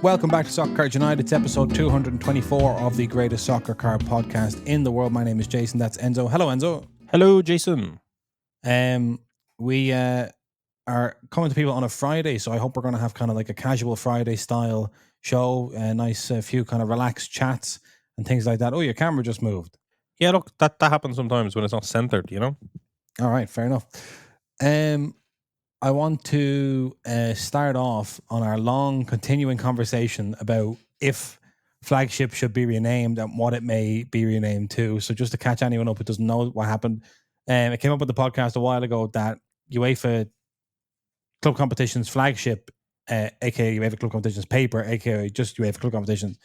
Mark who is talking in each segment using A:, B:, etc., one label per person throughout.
A: welcome back to Soccer Card United. It's episode 224 of the greatest soccer card podcast in the world. My name is Jason. That's Enzo. Hello, Enzo.
B: Hello, Jason.
A: We are coming to people on a Friday, so I hope we're going to have kind of like a casual Friday style show. A nice few kind of relaxed chats and things like that. Oh, your camera just moved.
B: Yeah, look, that happens sometimes when it's not centered, you know?
A: All right, fair enough. I want to start off on our long continuing conversation about if flagship should be renamed and what it may be renamed to. So just to catch anyone up who doesn't know what happened, it came up with the podcast a while ago that UEFA Club Competitions flagship, aka UEFA Club Competitions paper, aka just UEFA Club Competitions,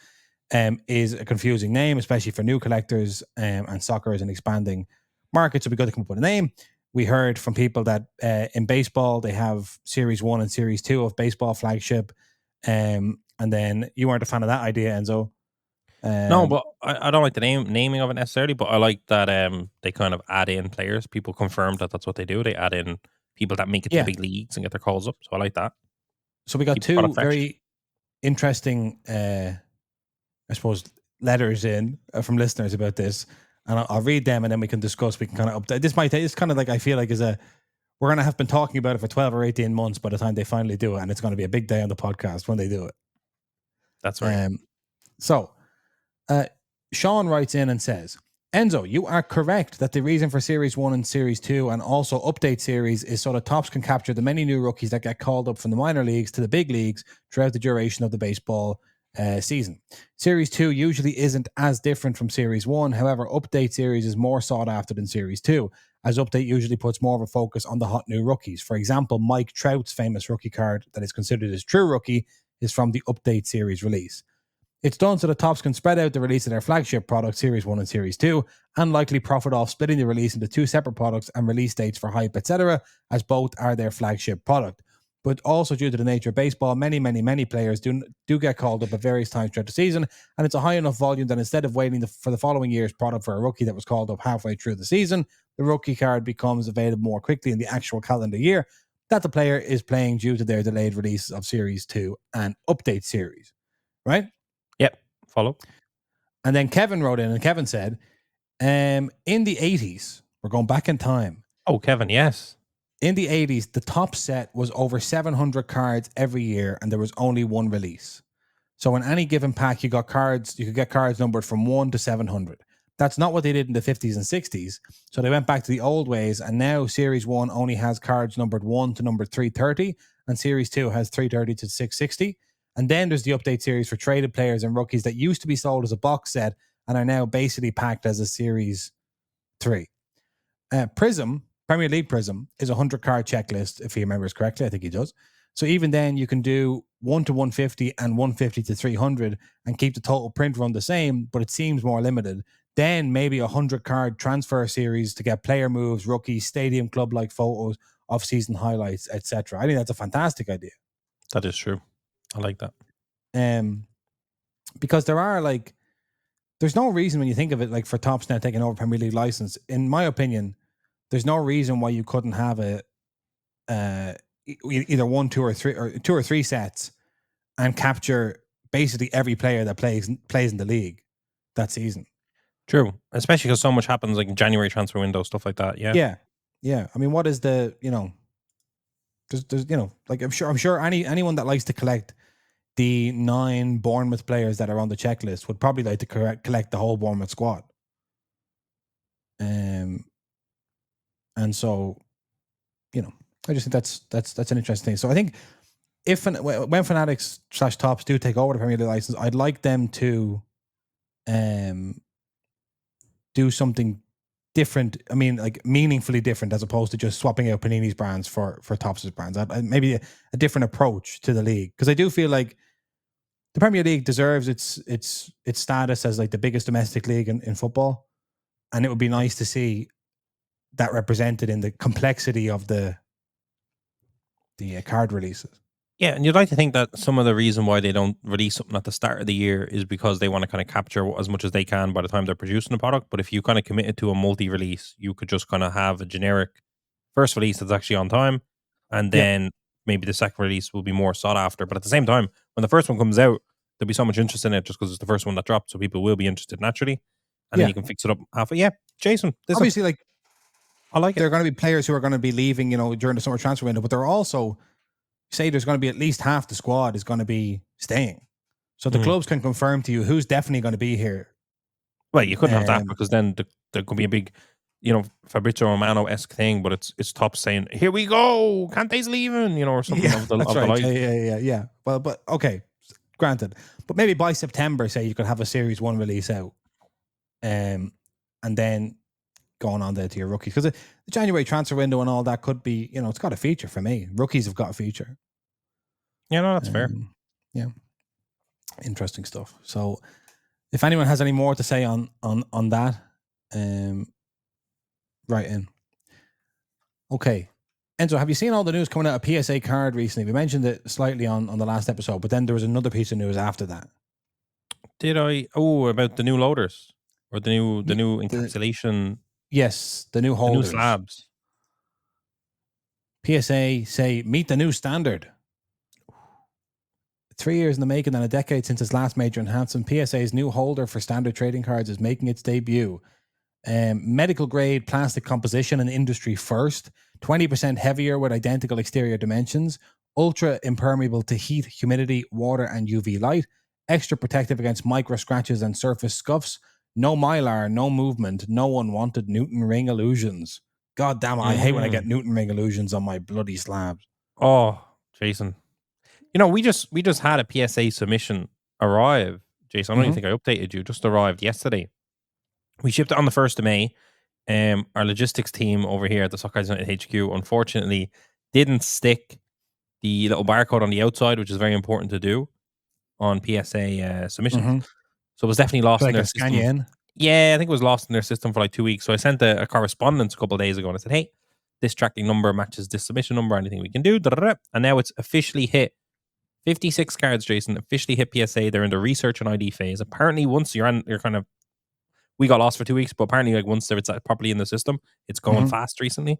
A: is a confusing name, especially for new collectors, and soccer is an expanding market. So we got to come up with a name. We heard from people that in baseball, they have Series 1 and Series 2 of baseball flagship. And then you weren't a fan of that idea, Enzo.
B: No, but I don't like the naming of it necessarily, but I like that they kind of add in players. People confirmed that that's what they do. They add in people that make it to the big leagues and get their calls up. So I like that.
A: So we got two very interesting, I suppose, letters in from listeners about this. And I'll read them and then we can discuss. We can kind of update. This might take, it's kind of like, I feel like we're going to have been talking about it for 12 or 18 months by the time they finally do it. And it's going to be a big day on the podcast when they do it.
B: That's right.
A: So Sean writes in and says, Enzo, you are correct that the reason for Series 1 and Series 2 and also Update Series is so the tops can capture the many new rookies that get called up from the minor leagues to the big leagues throughout the duration of the baseball season. Series 2 usually isn't as different from Series 1. However, Update Series is more sought after than Series 2, as Update usually puts more of a focus on the hot new rookies. For example, Mike Trout's famous rookie card that is considered his true rookie is from the Update Series release. It's done so the tops can spread out the release of their flagship product, Series 1 and Series 2, and likely profit off splitting the release into two separate products and release dates for hype, etc., as both are their flagship product. But also due to the nature of baseball, many players do get called up at various times throughout the season, and it's a high enough volume that instead of waiting for the following year's product for a rookie that was called up halfway through the season, the rookie card becomes available more quickly in the actual calendar year that the player is playing due to their delayed release of Series 2 and Update Series. Right?
B: Yep, follow.
A: And then Kevin wrote in, and Kevin said, in the 80s, we're going back in time.
B: Oh, Kevin, yes.
A: In the 80s, the top set was over 700 cards every year, and there was only one release. So in any given pack, you could get cards numbered from 1 to 700. That's not what they did in the 50s and 60s. So they went back to the old ways, and now Series 1 only has cards numbered 1 to number 330, and Series 2 has 330 to 660. And then there's the Update Series for traded players and rookies that used to be sold as a box set and are now basically packed as a Series 3. Premier League Prism is a 100-card checklist, if he remembers correctly. I think he does. So even then, you can do 1 to 150 and 150 to 300 and keep the total print run the same, but it seems more limited. Then maybe a 100-card transfer series to get player moves, rookies, stadium club-like photos, off-season highlights, etc. I think that's a fantastic idea.
B: That is true. I like that.
A: Because there's no reason when you think of it, like for Topps now taking over Premier League license, in my opinion, there's no reason why you couldn't have either 1, 2, or 3, or 2 or 3 sets and capture basically every player that plays in the league that season.
B: True, especially because so much happens like in January transfer window, stuff like that. Yeah.
A: I mean, what is the there's like I'm sure anyone that likes to collect the 9 Bournemouth players that are on the checklist would probably like to collect the whole Bournemouth squad. And so, I just think that's an interesting thing. So I think when Fanatics / Topps do take over the Premier League license, I'd like them to do something different. I mean, like meaningfully different, as opposed to just swapping out Panini's brands for Topps' brands. Maybe a different approach to the league, because I do feel like the Premier League deserves its status as like the biggest domestic league in football, and it would be nice to see that represented in the complexity of the card releases.
B: Yeah, and you'd like to think that some of the reason why they don't release something at the start of the year is because they want to kind of capture as much as they can by the time they're producing the product. But if you kind of committed to a multi-release, you could just kind of have a generic first release that's actually on time, and then maybe the second release will be more sought after. But at the same time, when the first one comes out, there'll be so much interest in it just because it's the first one that dropped, so people will be interested naturally, and then you can fix it up halfway. Yeah, Jason,
A: obviously, like,
B: I like
A: there
B: it.
A: are going to be players who are going to be leaving, during the summer transfer window, but there are also, say, there's going to be at least half the squad is going to be staying. So the clubs can confirm to you who's definitely going to be here.
B: Well, you couldn't have that because then there could be a big, Fabrizio Romano-esque thing, but it's top saying, "Here we go, Kante's leaving," or something of the like.
A: Yeah. Well, but okay, granted. But maybe by September, say, you could have a Series 1 release out, and then going on there to your rookies, because the January transfer window and all that could be, it's got a feature for me. Rookies have got a feature.
B: Yeah, no, that's fair.
A: Yeah, interesting stuff. So, if anyone has any more to say on that, write in. Okay, Enzo, have you seen all the news coming out of PSA Card recently? We mentioned it slightly on the last episode, but then there was another piece of news after that.
B: Did I? Oh, about the new loaders or the new encapsulation?
A: Yes, the new holders.
B: The new slabs.
A: PSA say meet the new standard. 3 years in the making and a decade since its last major enhancement, PSA's new holder for standard trading cards is making its debut. Medical grade plastic composition and industry first, 20% heavier with identical exterior dimensions, ultra impermeable to heat, humidity, water, and UV light, extra protective against micro scratches and surface scuffs, no mylar, no movement, no unwanted Newton ring illusions. God damn it, I hate when I get Newton ring illusions on my bloody slabs.
B: Oh, Jason. We just had a PSA submission arrive, Jason. I don't even think I updated you. Just arrived yesterday. We shipped it on the 1st of May. Our logistics team over here at the Sockeyes United HQ, unfortunately, didn't stick the little barcode on the outside, which is very important to do on PSA submissions. So it was definitely lost in their system.
A: Scan you in?
B: Yeah, I think it was lost in their system for like 2 weeks. So I sent a correspondence a couple of days ago and I said, hey, this tracking number matches this submission number, anything we can do. And now it's officially hit 56 cards, Jason, officially hit PSA. They're in the research and ID phase. Apparently, once you're kind of, we got lost for 2 weeks, but apparently, like, once it's properly in the system, it's going fast recently.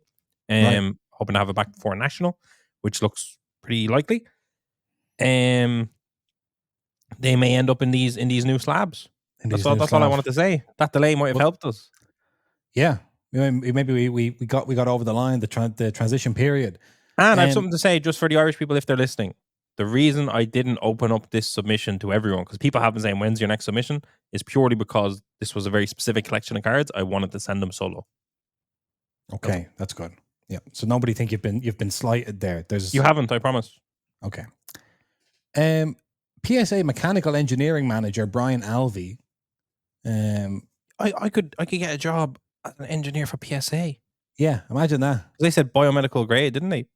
B: Hoping to have it back before national, which looks pretty likely. They may end up in these new slabs. That's all I wanted to say. That delay might have helped us.
A: Yeah, maybe we got over the line, the transition period.
B: And I have something to say just for the Irish people if they're listening. The reason I didn't open up this submission to everyone, because people have been saying, when's your next submission, is purely because this was a very specific collection of cards. I wanted to send them solo.
A: Okay, that's good. Yeah. So nobody think you've been slighted there.
B: You haven't, I promise.
A: Okay. PSA mechanical engineering manager Brian Alvey.
B: I could get a job as an engineer for PSA.
A: Yeah, imagine that.
B: They said biomedical grade, didn't they?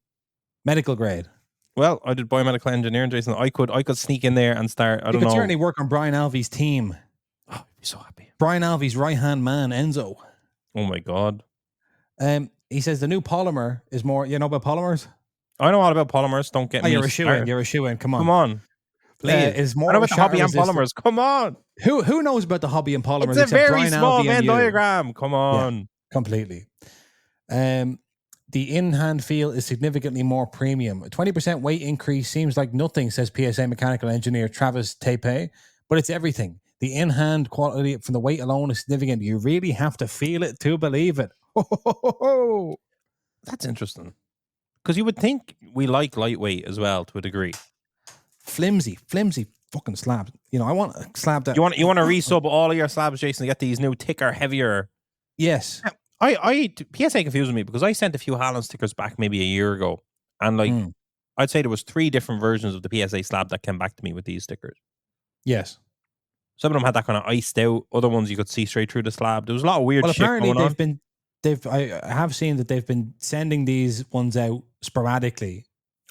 A: Medical grade.
B: Well, I did biomedical engineering, Jason. I could sneak in there and start. I don't know. You could
A: certainly work on Brian Alvey's team.
B: Oh, I'd be so happy.
A: Brian Alvey's right hand man, Enzo.
B: Oh my god.
A: He says the new polymer is more. You know about polymers?
B: I know all about polymers. Don't get me.
A: You're a shoe-in. You're a shoe-in. Come
B: on. Please.
A: Is more
B: I know about the hobby and polymers. Come on.
A: Who knows about the hobby and polymers?
B: It's a very small Venn diagram. Come on.
A: Yeah, completely. The in-hand feel is significantly more premium. A 20% weight increase seems like nothing, says PSA mechanical engineer Travis Tepe, but it's everything. The in-hand quality from the weight alone is significant. You really have to feel it to believe it.
B: That's interesting. Because you would think we like lightweight as well to a degree.
A: Flimsy fucking slabs. I want a slab that...
B: You want to resub all of your slabs, Jason, to get these new, thicker, heavier...
A: Yes.
B: PSA confused me because I sent a few Haaland stickers back maybe a year ago. And I'd say there was 3 different versions of the PSA slab that came back to me with these stickers.
A: Yes.
B: Some of them had that kind of iced out. Other ones you could see straight through the slab. There was a lot of weird shit going on.
A: Apparently I have seen that they've been sending these ones out sporadically.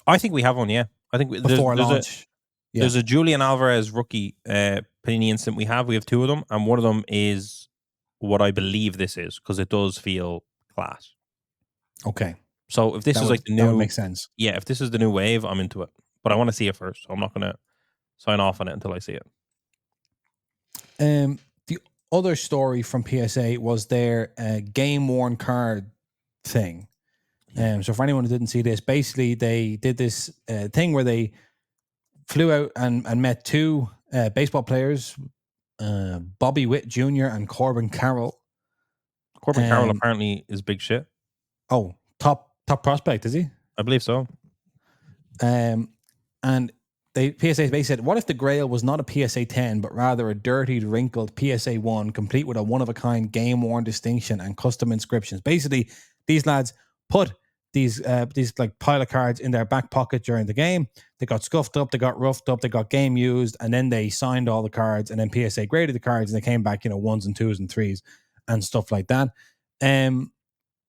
B: I think we have one, yeah. I think
A: before launch.
B: There's a Julian Alvarez rookie Panini instant we have. We have 2 of them. And one of them is what I believe this is, because it does feel class.
A: Okay.
B: So if this is like the new...
A: That would make sense.
B: Yeah, if this is the new wave, I'm into it. But I want to see it first. So I'm not going to sign off on it until I see it.
A: The other story from PSA was their game-worn card thing. So for anyone who didn't see this, basically they did this thing where they flew out and met 2 Baseball players, Bobby Witt Jr. and Corbin Carroll.
B: Corbin Carroll apparently is big shit.
A: Oh, top prospect, is he?
B: I believe so.
A: And PSA basically said, what if the Grail was not a PSA 10, but rather a dirtied, wrinkled PSA 1, complete with a one-of-a-kind game-worn distinction and custom inscriptions? Basically, these lads put these like pile of cards in their back pocket during the game. They got scuffed up, they got roughed up, they got game used, and then they signed all the cards, and then PSA graded the cards, and they came back, ones and twos and threes and stuff like that.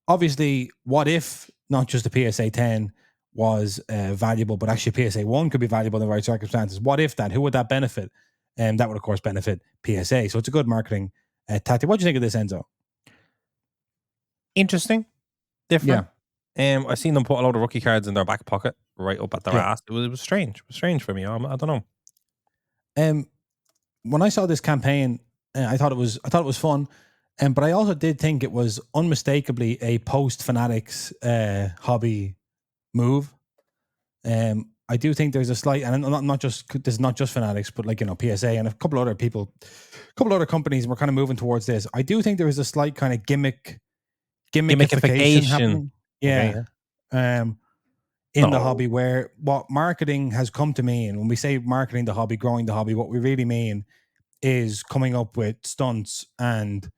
A: Obviously, what if not just the PSA 10 was valuable, but actually PSA 1 could be valuable in the right circumstances? What if that? Who would that benefit? And that would, of course, benefit PSA. So it's a good marketing tactic. What do you think of this, Enzo?
B: Interesting. Different. Yeah. I seen them put a load of rookie cards in their back pocket, right up at their ass. It was strange. It was strange for me. I don't know.
A: When I saw this campaign, I thought it was fun. But I also did think it was unmistakably a post-Fanatics hobby move. I do think there's a slight, and this is not just Fanatics, but like, PSA and a couple other people, a couple other companies were kind of moving towards this. I do think there is a slight kind of gimmickfication happening. Yeah. Okay, in the hobby, where what marketing has come to mean, when we say marketing the hobby, growing the hobby, what we really mean is coming up with stunts and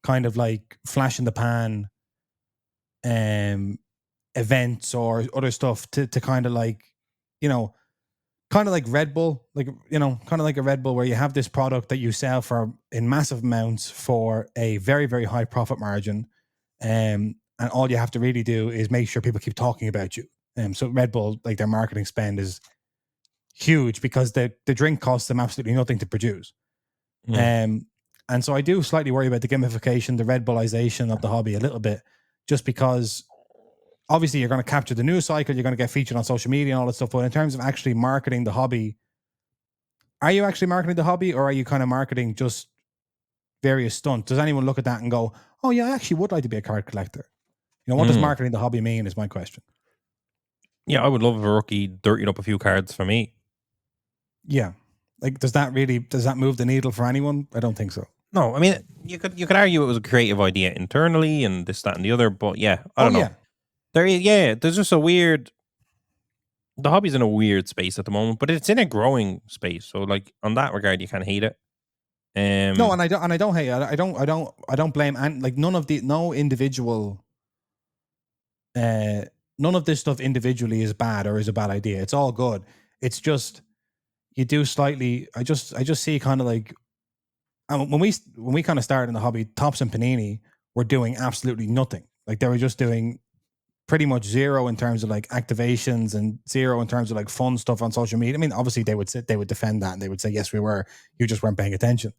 A: kind of like flash in the pan events or other stuff to kind of like, kind of like Red Bull, kind of like a Red Bull, where you have this product that you sell for in massive amounts for a very, very high profit margin. And all you have to really do is make sure people keep talking about you. So Red Bull, like, their marketing spend is huge because the drink costs them absolutely nothing to produce. And so I do slightly worry about the gamification, the Red Bullization of the hobby a little bit, just because obviously you're going to capture the news cycle, you're going to get featured on social media and all that stuff. But in terms of actually marketing the hobby, are you actually marketing the hobby, or are you kind of marketing just various stunts? Does anyone look at that and go, oh yeah, I actually would like to be a card collector? What does marketing the hobby mean is my question.
B: Yeah, I would love if a rookie dirtied up a few cards for me.
A: Yeah. Like, does that move the needle for anyone? I don't think so.
B: No, I mean, you could argue it was a creative idea internally and this, that, and the other, but yeah, I don't know. Yeah. There's just a weird. The hobby's in a weird space at the moment, but it's in a growing space. So, like, on that regard, you can't hate it.
A: No, and I don't hate it. I don't blame, and like no individual. None of this stuff individually is bad or is a bad idea. It's all good. It's just you do slightly. I just see kind of like, when we kind of started in the hobby, Topps and Panini were doing absolutely nothing. Like, they were just doing pretty much zero in terms of like activations and zero in terms of like fun stuff on social media. I mean, obviously they would defend that and they would say, yes, we were. You just weren't paying attention.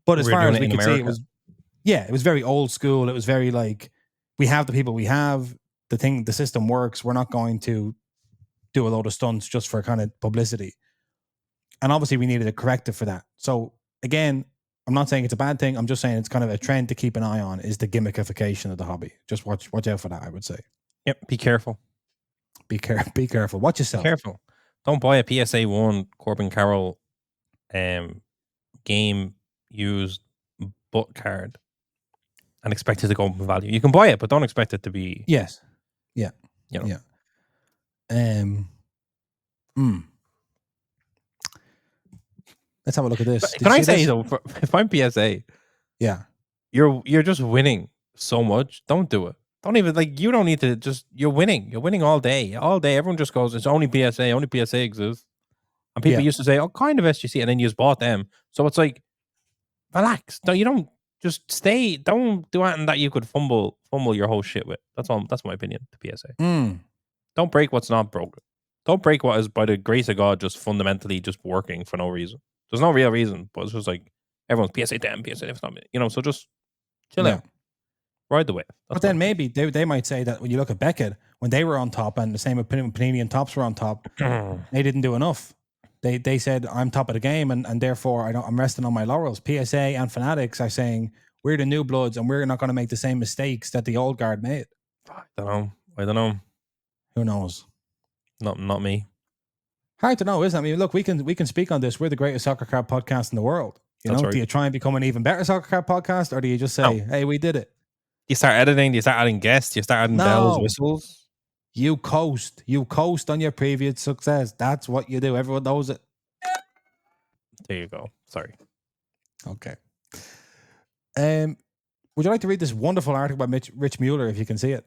A: But as far as we could see, it was very old school. It was very like, we have the people we have. The system works. We're not going to do a load of stunts just for kind of publicity. And obviously we needed a corrective for that. So again, I'm not saying it's a bad thing. I'm just saying it's kind of a trend to keep an eye on, is the gimmickfication of the hobby. Just watch out for that, I would say.
B: Yep. Be careful.
A: Be careful. Watch yourself.
B: Be careful. Don't buy a PSA 1 Corbin Carroll game used butt card and expect it to go up in value. You can buy it, but don't expect it to be.
A: Yes. Yeah.
B: Yeah.
A: Let's have a look at this.
B: Can I say though, if I'm PSA,
A: yeah,
B: you're just winning so much. Don't do it. Don't even, like, you don't need to just. You're winning. You're winning all day. All day, everyone just goes, it's only PSA. Only PSA exists. And people used to say, oh, kind of SGC, and then you just bought them. So it's like, relax. No, you don't. Just stay. Don't do anything that you could fumble your whole shit with. That's my opinion to PSA. Don't break what's not broken. Don't break what is, by the grace of God, just fundamentally just working for no reason. There's no real reason, but it's just like everyone's PSA 10, PSA 10, so just chill out. Ride the wave.
A: But then maybe they might say that when you look at Beckett, when they were on top, and the same with Panini and Topps were on top, they didn't do enough. They said, I'm top of the game, and therefore I'm resting on my laurels. PSA and Fanatics are saying, we're the new bloods and we're not going to make the same mistakes that the old guard made.
B: I don't know. Who knows?
A: Not
B: me.
A: Hard to know, isn't it? I mean, look, we can speak on this. We're the greatest soccer card podcast in the world. You
B: That's
A: know,
B: right.
A: do you try and become an even better soccer card podcast, or do you just
B: No.
A: say, "Hey, we did it"?
B: You start editing. You start adding guests. You start adding bells,
A: No,
B: whistles.
A: you coast. You coast on your previous success. That's what you do. Everyone knows it.
B: There you go. Sorry.
A: Okay. Would you like to read this wonderful article by Rich Mueller, if you can see it?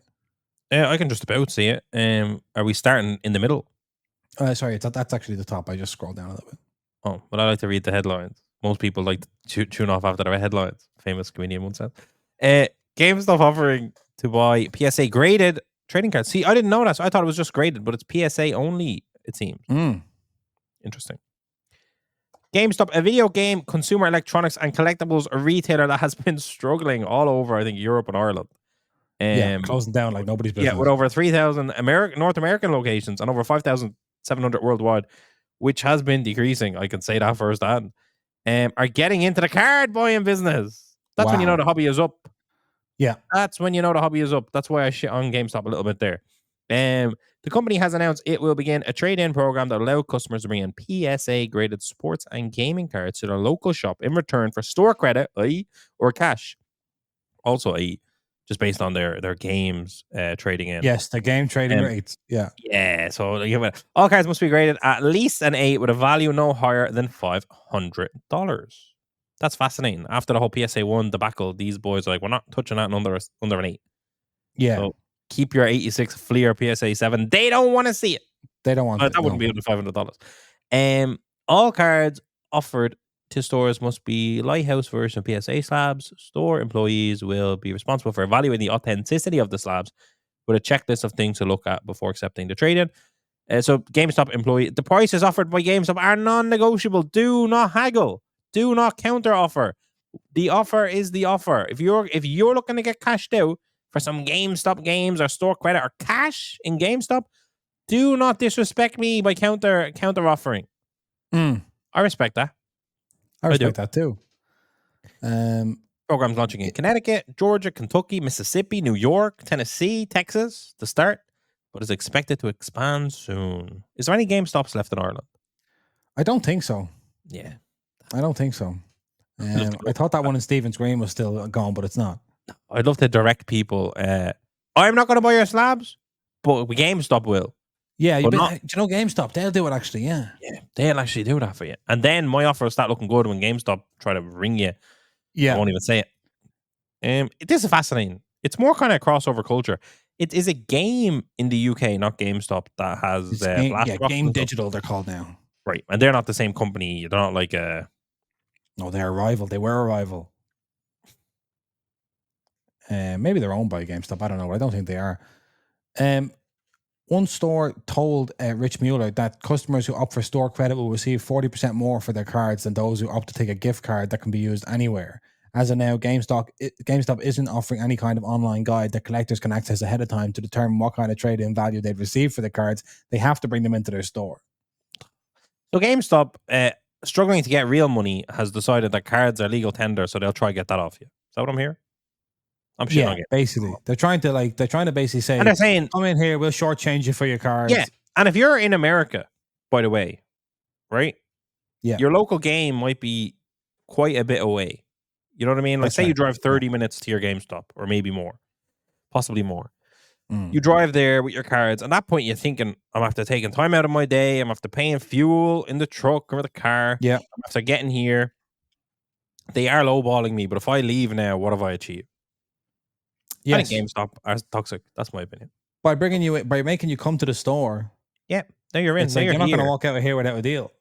B: I can just about see it. Are we starting in the middle?
A: Sorry, that's actually the top. I just scrolled down a little bit.
B: Oh, but I like to read the headlines. Most people like to tune off after the headlines. Famous comedian once said. GameStop offering to buy PSA graded trading cards. See, I didn't know that. So I thought it was just graded, but it's PSA only, it seems. Interesting. GameStop, a video game, consumer electronics, and collectibles retailer that has been struggling all over, I think, Europe and Ireland.
A: Closing down like nobody's business.
B: Yeah, with over 3,000 North American locations and over 5,700 worldwide, which has been decreasing. I can say that firsthand. Are getting into the card buying business. That's when you know the hobby is up.
A: Yeah.
B: That's when you know the hobby is up. That's why I shit on GameStop a little bit there. The company has announced it will begin a trade-in program that allows customers to bring in PSA graded sports and gaming cards to their local shop in return for store credit, i.e., or cash. Also, i.e., just based on their games trading in.
A: Yes, the game trading rates. Yeah.
B: Yeah. So all cards must be graded at least an 8 with a value no higher than $500. That's fascinating. After the whole PSA 1 debacle, these boys are like, we're not touching that under an 8.
A: Yeah.
B: So keep your 86 Fleer PSA 7. They don't want to see it.
A: They don't want it.
B: That wouldn't be under $500. All cards offered to stores must be Lighthouse version PSA slabs. Store employees will be responsible for evaluating the authenticity of the slabs with a checklist of things to look at before accepting the trade-in. So GameStop employee, the prices offered by GameStop are non-negotiable. Do not haggle. Do not counter offer. The offer is the offer. If you're looking to get cashed out for some GameStop games or store credit or cash in GameStop, do not disrespect me by counter offering. I respect that.
A: I respect that too.
B: Programs launching in Connecticut, Georgia, Kentucky, Mississippi, New York, Tennessee, Texas to start, but is expected to expand soon. Is there any GameStops left in Ireland?
A: I don't think so.
B: Yeah.
A: I don't think so. I thought that one in Stephen's Green was still gone, but it's not.
B: I'd love to direct people. I'm not going to buy your slabs, but GameStop will.
A: Yeah, do you know GameStop? They'll do it actually, yeah.
B: Yeah, they'll actually do that for you. And then my offer will start looking good when GameStop try to ring you.
A: Yeah.
B: I won't even say it. This is fascinating. It's more kind of crossover culture. It is a game in the UK, not GameStop, that has
A: Game Digital, they're called now.
B: Right. And they're not the same company. They're not like a...
A: No, they're a rival. They were a rival. Maybe they're owned by GameStop. I don't know. But I don't think they are. One store told Rich Mueller that customers who opt for store credit will receive 40% more for their cards than those who opt to take a gift card that can be used anywhere. As of now, GameStop isn't offering any kind of online guide that collectors can access ahead of time to determine what kind of trade-in value they've received for the cards. They have to bring them into their store.
B: So GameStop, struggling to get real money, has decided that cards are legal tender, so they'll try to get that off you. Is that what I'm hearing? I'm shitting on it.
A: Basically. They're trying to basically say,
B: and they're saying,
A: come in here, we'll shortchange you for your cards.
B: Yeah. And if you're in America, by the way, right?
A: Yeah.
B: Your local game might be quite a bit away. You know what I mean? Like, say you drive 30 minutes to your GameStop, or maybe more, possibly more. You drive there with your cards. At that point, you're thinking, I'm after taking time out of my day. I'm after paying fuel in the truck or the car.
A: Yeah.
B: I'm after getting here. They are lowballing me, but if I leave now, what have I achieved? Yes. I think GameStop are toxic. That's my opinion.
A: By making you come to the store.
B: Yeah. Now you're in.
A: It's like you're not going to walk out of here without a deal.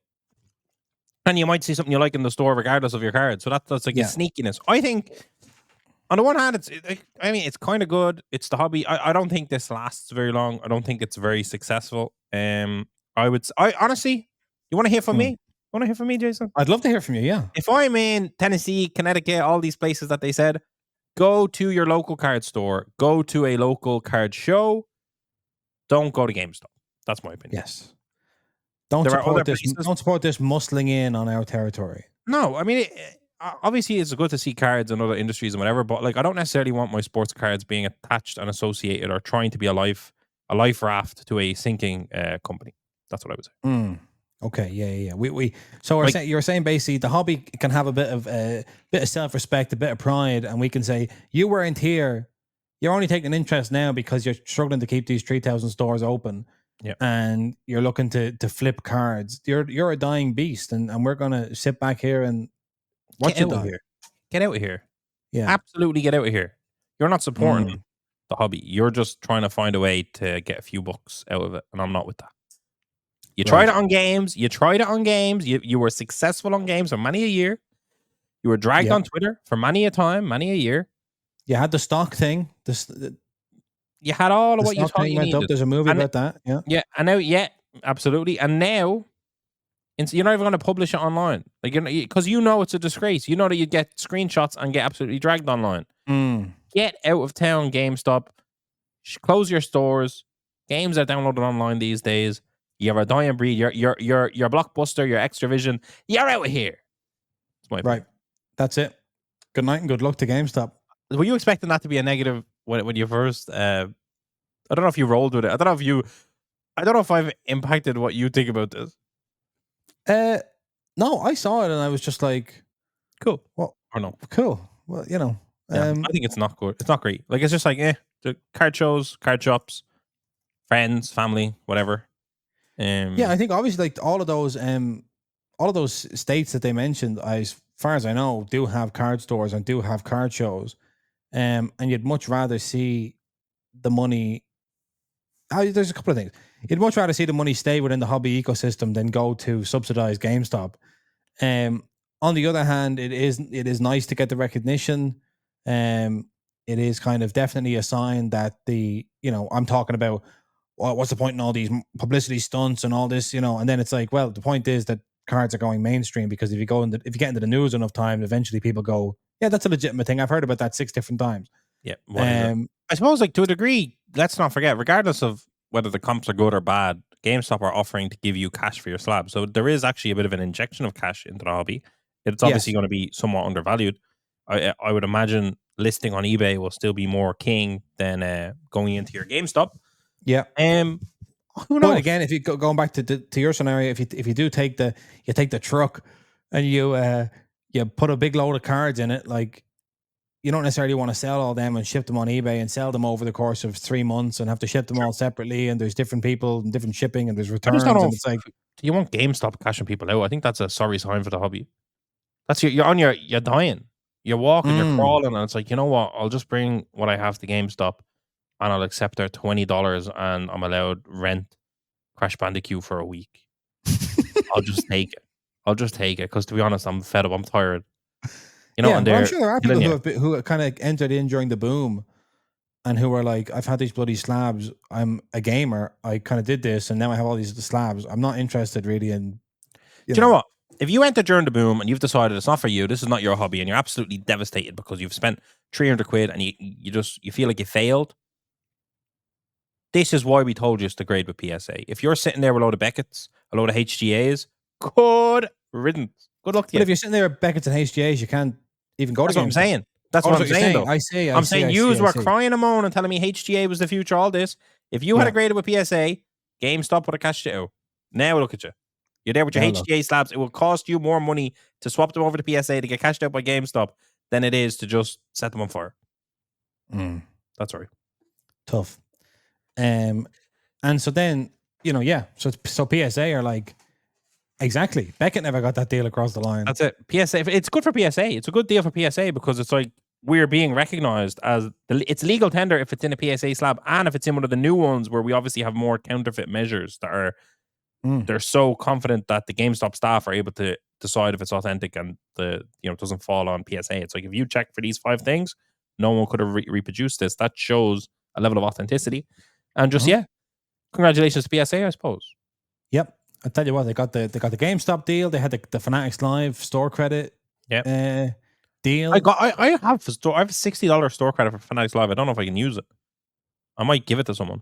B: And you might see something you like in the store regardless of your card. So that's like a sneakiness. I think, on the one hand, it's kind of good. It's the hobby. I don't think this lasts very long. I don't think it's very successful. Honestly, you want to hear from me? You want to hear from me, Jason?
A: I'd love to hear from you, yeah.
B: If I'm in Tennessee, Connecticut, all these places that they said, go to your local card store. Go to a local card show. Don't go to GameStop. That's my opinion.
A: Yes. Don't support this muscling in on our territory.
B: No, I mean, obviously it's good to see cards in other industries and whatever, but like, I don't necessarily want my sports cards being attached and associated or trying to be a life raft to a sinking company. That's what I would say.
A: Okay, yeah. So
B: Like,
A: you're saying basically the hobby can have a bit of self-respect, a bit of pride, and we can say you weren't here. You're only taking interest now because you're struggling to keep these 3,000 stores open,
B: yeah,
A: and you're looking to flip cards. You're a dying beast, and we're gonna sit back here and
B: get
A: watch you
B: out of
A: die.
B: here. Get out of here.
A: Yeah.
B: Absolutely get out of here. You're not supporting
A: Mm,
B: the hobby. You're just trying to find a way to get a few bucks out of it, and I'm not with that. You tried
A: right.
B: it on games. You tried it on games. You were successful on games for many a year. You were dragged
A: Yeah.
B: on Twitter for many a time, many a year.
A: You had the stock thing.
B: You had all of
A: The
B: what you
A: stock
B: thought
A: thing
B: you
A: went up.
B: needed,
A: There's a movie
B: and
A: about that. Yeah.
B: yeah, and now, yeah, absolutely, and now you're not even going to publish it online, like because you know it's a disgrace. You know that you get screenshots and get absolutely dragged online.
A: Mm,
B: Get out of town, GameStop. Close your stores. Games are downloaded online these days. You're a dying breed. You're Blockbuster. You're Extravision. You're out of here. That's my
A: right.
B: opinion.
A: That's it. Good night and good luck to GameStop.
B: Were you expecting that to be a negative when you first? I don't know if you rolled with it. I don't know if I've impacted what you think about this.
A: Uh, no, I saw it and I was just like,
B: Cool
A: well,
B: or no?
A: cool. Well,
B: Yeah, I think it's not good. It's not great. Like, it's just like, the card shows, card shops, friends, family, whatever.
A: yeah, I think obviously like all of those states that they mentioned, as far as I know, do have card stores and do have card shows. And you'd much rather see the money. There's a couple of things. You'd much rather see the money stay within the hobby ecosystem than go to subsidize GameStop. Um, on the other hand, it is nice to get the recognition. Um, it is kind of definitely a sign that I'm talking about. Well, what's the point in all these publicity stunts and all this, and then it's like, well, the point is that cards are going mainstream because if you get into the news enough time, eventually people go, yeah, that's a legitimate thing. I've heard about that 6 different times.
B: Yeah, what is it?
A: Um,
B: I suppose, like, to a degree, let's not forget, regardless of whether the comps are good or bad, GameStop are offering to give you cash for your slab. So there is actually a bit of an injection of cash into the hobby. It's obviously
A: yes,
B: going to be somewhat undervalued. I would imagine listing on eBay will still be more king than going into your GameStop.
A: yeah.
B: Um, who
A: But
B: knows?
A: again, if you going back to your scenario, if you do take the truck and you put a big load of cards in it, like you don't necessarily want to sell all them and ship them on eBay and sell them over the course of 3 months and have to ship them
B: True.
A: all separately. And there's different people and different shipping and there's
B: I just don't
A: returns
B: know
A: and it's like,
B: if you want GameStop cashing people out. I think that's a sorry sign for the hobby. That's you're dying. You're walking, you're
A: mm.
B: crawling, and it's like, you know what? I'll just bring what I have to GameStop, and I'll accept their $20, and I'm allowed rent Crash Bandicoot for a week. I'll just take it. I'll just take it because, to be honest, I'm fed up. I'm tired.
A: Yeah,
B: And
A: well, I'm
B: they're
A: sure there are
B: killing
A: people
B: you.
A: who kind of entered in during the boom and who were like, I've had these bloody slabs. I'm a gamer. I kind of did this, and now I have all these slabs. I'm not interested really in,
B: Do you know what? If you enter during the boom and you've decided it's not for you, this is not your hobby, and you're absolutely devastated because you've spent 300 quid and you feel like you failed. This is why we told you to grade with PSA. If you're sitting there with a load of Beckett's, a load of HGAs, good riddance. Good luck to
A: But
B: you.
A: if you're sitting there at Beckett's and HGAs, you can't even go to
B: That's what I'm
A: GameStop.
B: saying. That's
A: Oh,
B: what
A: that's
B: I'm
A: what you're
B: saying,
A: saying.
B: though.
A: I see. I
B: I'm
A: see.
B: saying
A: I see.
B: yous
A: I
B: were
A: see.
B: crying and moaning, telling me HGA was the future, all this. If you had
A: Yeah.
B: a graded with PSA, GameStop would have cashed it out. Now look at you. You're there with your
A: Now look.
B: HGA slabs. It will cost you more money to swap them over to PSA to get cashed out by GameStop than it is to just set them on fire.
A: Mm,
B: That's right.
A: tough. And so then, yeah. So PSA are like, exactly. Beckett never got that deal across the line.
B: That's it. PSA. It's good for PSA. It's a good deal for PSA because it's like we're being recognized as it's legal tender if it's in a PSA slab and if it's in one of the new ones where we obviously have more counterfeit measures that are
A: Mm.
B: they're so confident that the GameStop staff are able to decide if it's authentic and it doesn't fall on PSA. It's like if you check for these 5 things, no one could have reproduced this. That shows a level of authenticity. And just
A: Uh-huh.
B: congratulations to PSA, I suppose.
A: Yep. I tell you what, they got the GameStop deal. They had the Fanatics Live store credit
B: Yeah.
A: deal.
B: I have $60 store credit for Fanatics Live. I don't know if I can use it. I might give it to someone.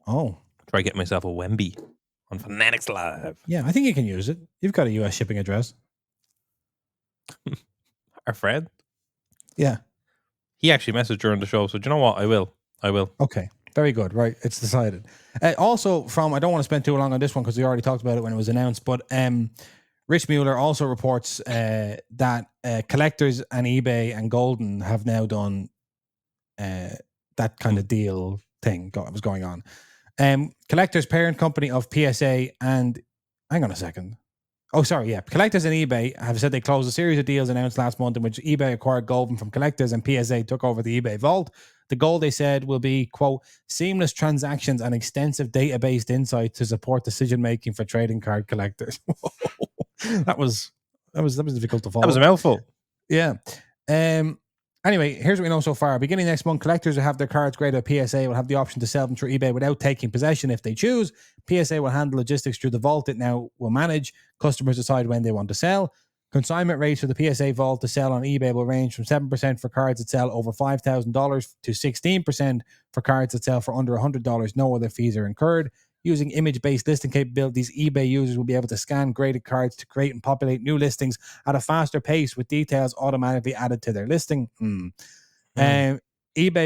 A: Oh.
B: Try get myself a Wemby on Fanatics Live.
A: Yeah, I think you can use it. You've got a US shipping address.
B: Our friend,
A: Yeah.
B: he actually messaged during the show. So do you know what? I will.
A: Okay. Very good. Right. It's decided. Also, I don't want to spend too long on this one because we already talked about it when it was announced, but Rich Mueller also reports that collectors and eBay and Golden have now done that kind of deal thing was going on. Collectors parent company of PSA and hang on a second. Oh, sorry. Yeah. Collectors and eBay have said they closed a series of deals announced last month in which eBay acquired Golden from Collectors and PSA took over the eBay vault. The goal, they said, will be, quote, seamless transactions and extensive database insight to support decision making for trading card collectors. that was difficult to follow.
B: That was a mouthful.
A: Yeah. Anyway, here's what we know so far. Beginning next month, collectors who have their cards graded by PSA will have the option to sell them through eBay without taking possession if they choose. PSA will handle logistics through the vault it now will manage. Customers decide when they want to sell. Consignment rates for the PSA vault to sell on eBay will range from 7% for cards that sell over $5,000 to 16% for cards that sell for under $100. No other fees are incurred. Using image-based listing capabilities, eBay users will be able to scan graded cards to create and populate new listings at a faster pace with details automatically added to their listing. eBay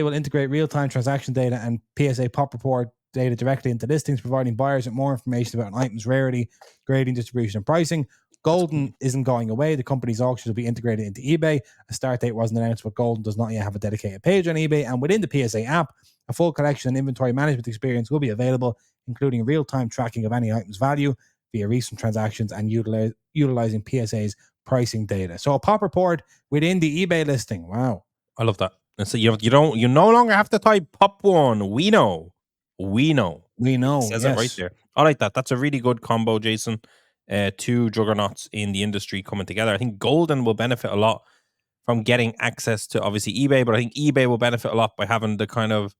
A: will integrate real-time transaction data and PSA pop report data directly into listings, providing buyers with more information about an item's rarity, grading, distribution, and pricing. Golden isn't going away. The company's auctions will be integrated into eBay. A start date wasn't announced, but Golden does not yet have a dedicated page on eBay. And within the PSA app, a full collection and inventory management experience will be available, including real-time tracking of any item's value via recent transactions and utilizing PSA's pricing data. So a pop report within the eBay listing. Wow.
B: I love that. And so you no longer have to type pop one. We know. It says it right there. I like that. That's a really good combo, Jason. Two juggernauts in the industry coming together. I think Golden will benefit a lot from getting access to obviously eBay, but I think eBay will benefit a lot by having the kind of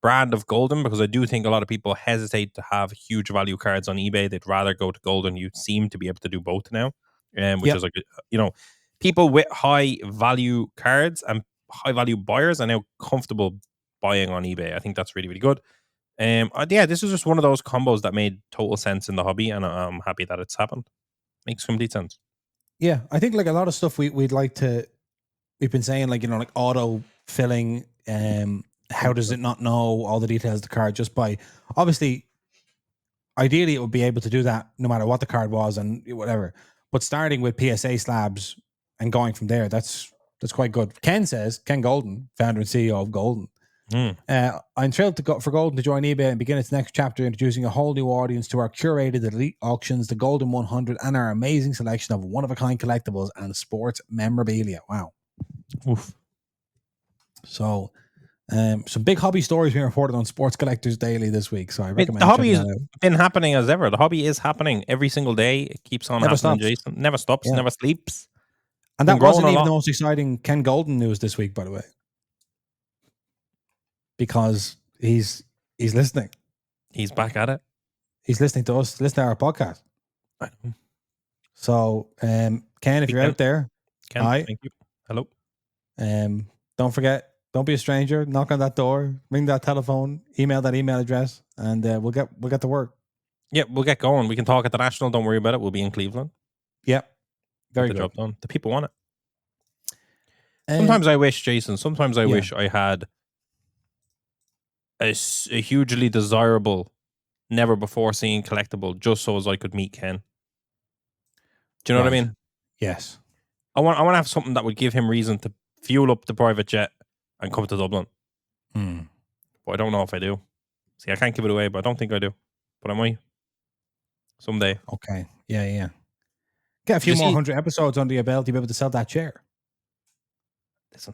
B: brand of Golden, because I do think a lot of people hesitate to have huge value cards on eBay. They'd rather go to Golden. You seem to be able to do both now, which is like, people with high value cards and high value buyers are now comfortable buying on eBay. I think that's really, really good. This is just one of those combos that made total sense in the hobby, and I'm happy that it's happened. Makes complete sense.
A: Yeah, I think like a lot of stuff we'd like to. We've been saying like like auto filling. How does it not know all the details of the card just by obviously? Ideally, it would be able to do that no matter what the card was and whatever. But starting with PSA slabs and going from there, that's quite good. Ken Golden, founder and CEO of Golden. I'm thrilled for Golden to join eBay and begin its next chapter, introducing a whole new audience to our curated elite auctions, the Golden 100, and our amazing selection of one-of-a-kind collectibles and sports memorabilia. Wow.
B: Oof.
A: So, some big hobby stories being reported on Sports Collectors Daily this week. So I recommend
B: the hobby has been happening as ever. The hobby is happening every single day. It keeps on happening, Jason. Never stops, never sleeps.
A: And that wasn't even the most exciting Ken Golden news this week, by the way. Because he's listening.
B: He's back at it.
A: He's listening to us, listening to our podcast.
B: I know.
A: So, Ken, if you're out there,
B: Ken, hi. Thank you. Hello.
A: Don't forget, don't be a stranger. Knock on that door, ring that telephone, email that email address, and we'll get to work.
B: Yeah, we'll get going. We can talk at the National. Don't worry about it. We'll be in Cleveland.
A: Yep. Very
B: good.
A: The
B: job done. The people want it. Sometimes I wish, Jason, I wish I had a hugely desirable, never before seen collectible, just so as I could meet Ken. Do you know what I mean?
A: Yes.
B: I want to have something that would give him reason to fuel up the private jet and come to Dublin. But I don't know if I do. See, I can't give it away, but I don't think I do. But I might. Someday.
A: Okay. Yeah. Get a few more 100 episodes under your belt, you'll be able to sell that chair.
B: Listen.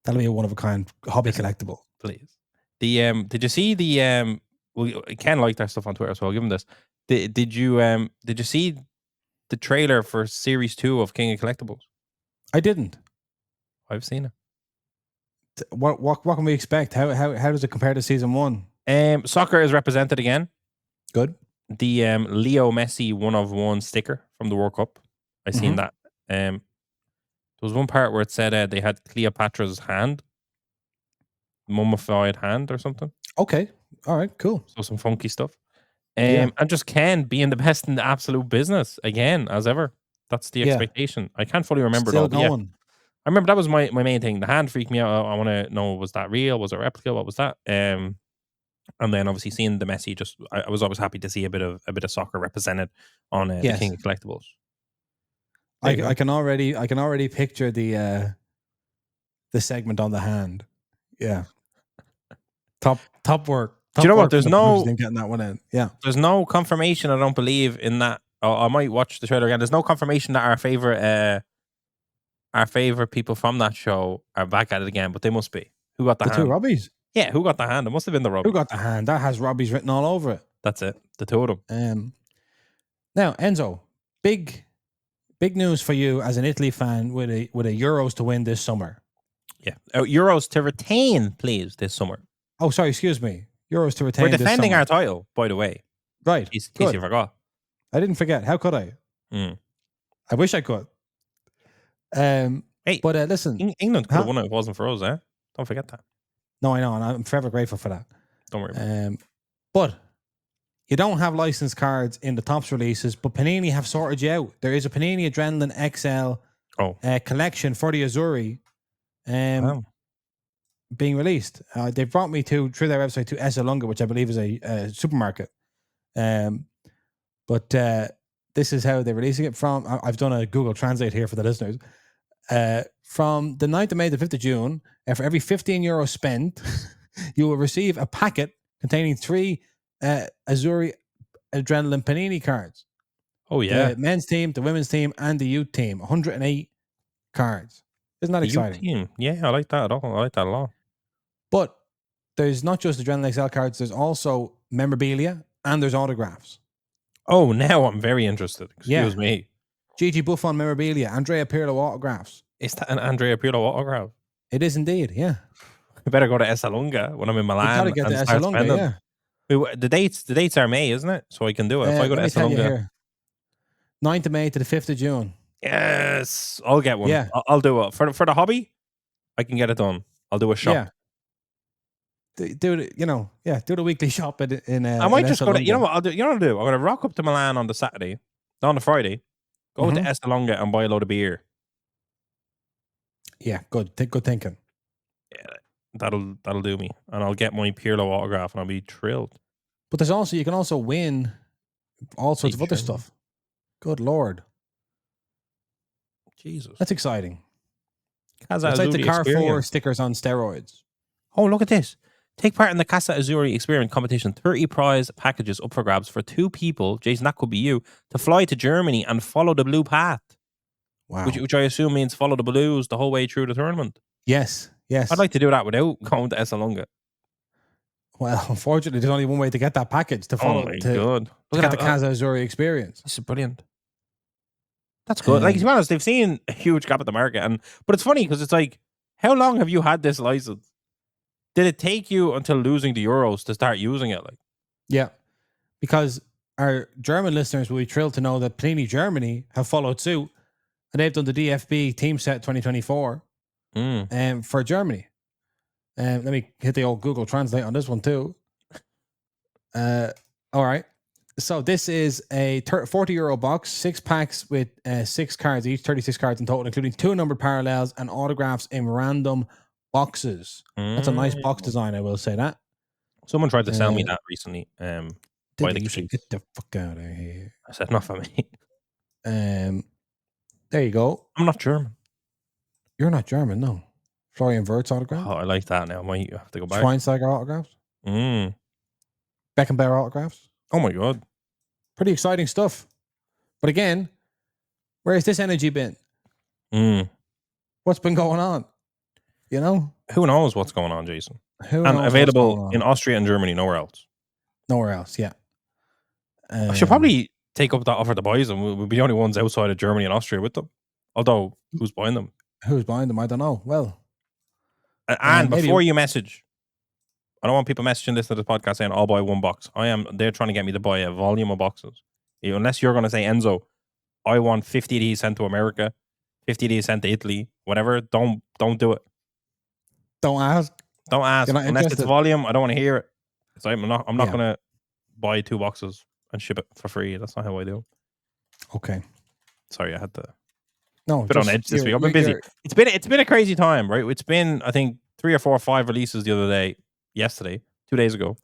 A: That'll be a one-of-a-kind hobby collectible.
B: Please. Did you see the well, Ken liked our stuff on Twitter, so I'll give him this. Did you see the trailer for Series 2 of King of Collectibles?
A: I didn't.
B: I've seen it.
A: What can we expect? How does it compare to Season 1?
B: Soccer is represented again.
A: Good.
B: The Leo Messi 1-of-1 sticker from the World Cup. I seen that. There was one part where it said they had Cleopatra's hand, mummified hand or something.
A: Okay. All right. Cool.
B: So some funky stuff. And just Ken being the best in the absolute business again, as ever. That's the expectation. I can't fully remember
A: Still
B: it all.
A: Going.
B: I remember that was my main thing. The hand freaked me out. I want to know, was that real? Was it a replica? What was that? And then obviously seeing the Messi, I was always happy to see a bit of soccer represented on the
A: Yes.
B: King of Collectibles. There you go.
A: I can already picture the segment on the hand. Yeah. Top work.
B: Do you know what?
A: Work from the producers in getting that one in. Yeah.
B: There's no confirmation, I don't believe, in that. Oh, I might watch the trailer again. There's no confirmation that our favorite people from that show are back at it again, but they must be. Who got the
A: The
B: hand?
A: two Robbies.
B: Yeah, who got the hand? It must have been the Robbie.
A: Who got the hand? That has Robbie's written all over it.
B: That's it. The two of them.
A: Now, Enzo, big news for you as an Italy fan with a Euros to win this summer.
B: Yeah. Euros to retain, please, this summer.
A: Oh, sorry, excuse me. Euros to retain.
B: We're defending
A: this
B: our title, by the way.
A: Right.
B: In case you forgot.
A: I didn't forget. How could I? I wish I could.
B: Hey,
A: but listen,
B: England could have won it if it wasn't for us, eh? Don't forget that.
A: No, I know, and I'm forever grateful for that.
B: Don't worry about it.
A: But you don't have licensed cards in the Topps releases, but Panini have sorted you out. There is a Panini Adrenaline XL collection for the Azzurri being released. They've brought me through their website to Esselunga, which I believe is a supermarket. But this is how they're releasing it from. I've done a Google Translate here for the listeners. From the 9th of May to the 5th of June, for every €15 spent, you will receive a packet containing 3 Azzurri Adrenaline Panini cards.
B: Oh, yeah.
A: The men's team, the women's team, and the youth team. 108 cards. Isn't that exciting?
B: Youth team. Yeah, I like that. I like that a lot.
A: But there's not just Adrenaline XL cards. There's also memorabilia and there's autographs.
B: Oh, now I'm very interested. Excuse me.
A: Gigi Buffon memorabilia, Andrea Pirlo autographs.
B: Is that an Andrea Pirlo autograph?
A: It is indeed, yeah.
B: I better go to Esselunga when I'm in Milan.
A: You gotta get to Esselunga, yeah.
B: The dates are May, isn't it? So I can do it. If I go to Esselunga.
A: 9th of May to the 5th of June.
B: Yes, I'll get one.
A: Yeah.
B: I'll do it. For the hobby, I can get it done. I'll do a shop.
A: Yeah. Do the weekly shop in
B: I might just go to, you know what I'll do? You know what I'll do? I'm gonna rock up to Milan on the Saturday, on the Friday, go to Esselunga and buy a load of beer.
A: Yeah, good thinking.
B: Yeah, that'll do me, and I'll get my Pirlo autograph, and I'll be thrilled.
A: But you can also win all sorts of other stuff. Good Lord,
B: Jesus,
A: that's exciting.
B: It's
A: like the Carrefour stickers on steroids.
B: Oh, look at this! Take part in the Casa Azzurri Experience competition. 30 prize packages up for grabs for 2 people. Jason, that could be you, to fly to Germany and follow the blue path.
A: Wow.
B: Which I assume means follow the Blues the whole way through the tournament.
A: Yes.
B: I'd like to do that without going to Esselunga.
A: Well, unfortunately, there's only one way to get that package to follow.
B: Oh my God.
A: To get the Casa Azzurri Experience.
B: This is brilliant. That's good. Like, to be honest, they've seen a huge gap at the market. But it's funny because it's like, how long have you had this license? Did it take you until losing the Euros to start using it? Like,
A: yeah, because our German listeners will be thrilled to know that Panini Germany have followed suit, and they've done the DFB Team Set 2024 for Germany. Let me hit the old Google Translate on this one too. All right. So this is a €40 box, 6 packs with 6 cards each, 36 cards in total, including 2 numbered parallels and autographs in random boxes. That's a nice box design, I will say that.
B: Someone tried to sell me that recently. Get
A: the fuck out of here.
B: I said, not for me.
A: There you go.
B: I'm not German.
A: You're not German, no. Florian Wirtz autograph.
B: Oh, I like that now. I might have to go back.
A: Schweinsteiger autographs. Beckenbauer autographs.
B: Oh my God.
A: Pretty exciting stuff. But again, where's this energy been? What's been going on? You know?
B: Who knows what's going on, Jason? And available in Austria and Germany, nowhere else.
A: Nowhere else, yeah.
B: I should probably take up that offer to buy them. We'll be the only ones outside of Germany and Austria with them. Although, who's buying them?
A: Who's buying them? I don't know. Well.
B: And before you message, I don't want people messaging this to the podcast saying, I'll buy 1 box. They're trying to get me to buy a volume of boxes. Unless you're going to say, Enzo, I want 50 of these sent to America, 50 of these sent to Italy, whatever. Don't do it.
A: Don't ask.
B: Don't ask. Unless it's volume, I don't want to hear it. So I'm not going to buy 2 boxes and ship it for free. That's not how I do.
A: Okay.
B: Sorry, I had to
A: put
B: on edge this week. I've been busy. It's been a crazy time, right? It's been, I think, 3 or 4 or 5 releases yesterday, 2 days ago.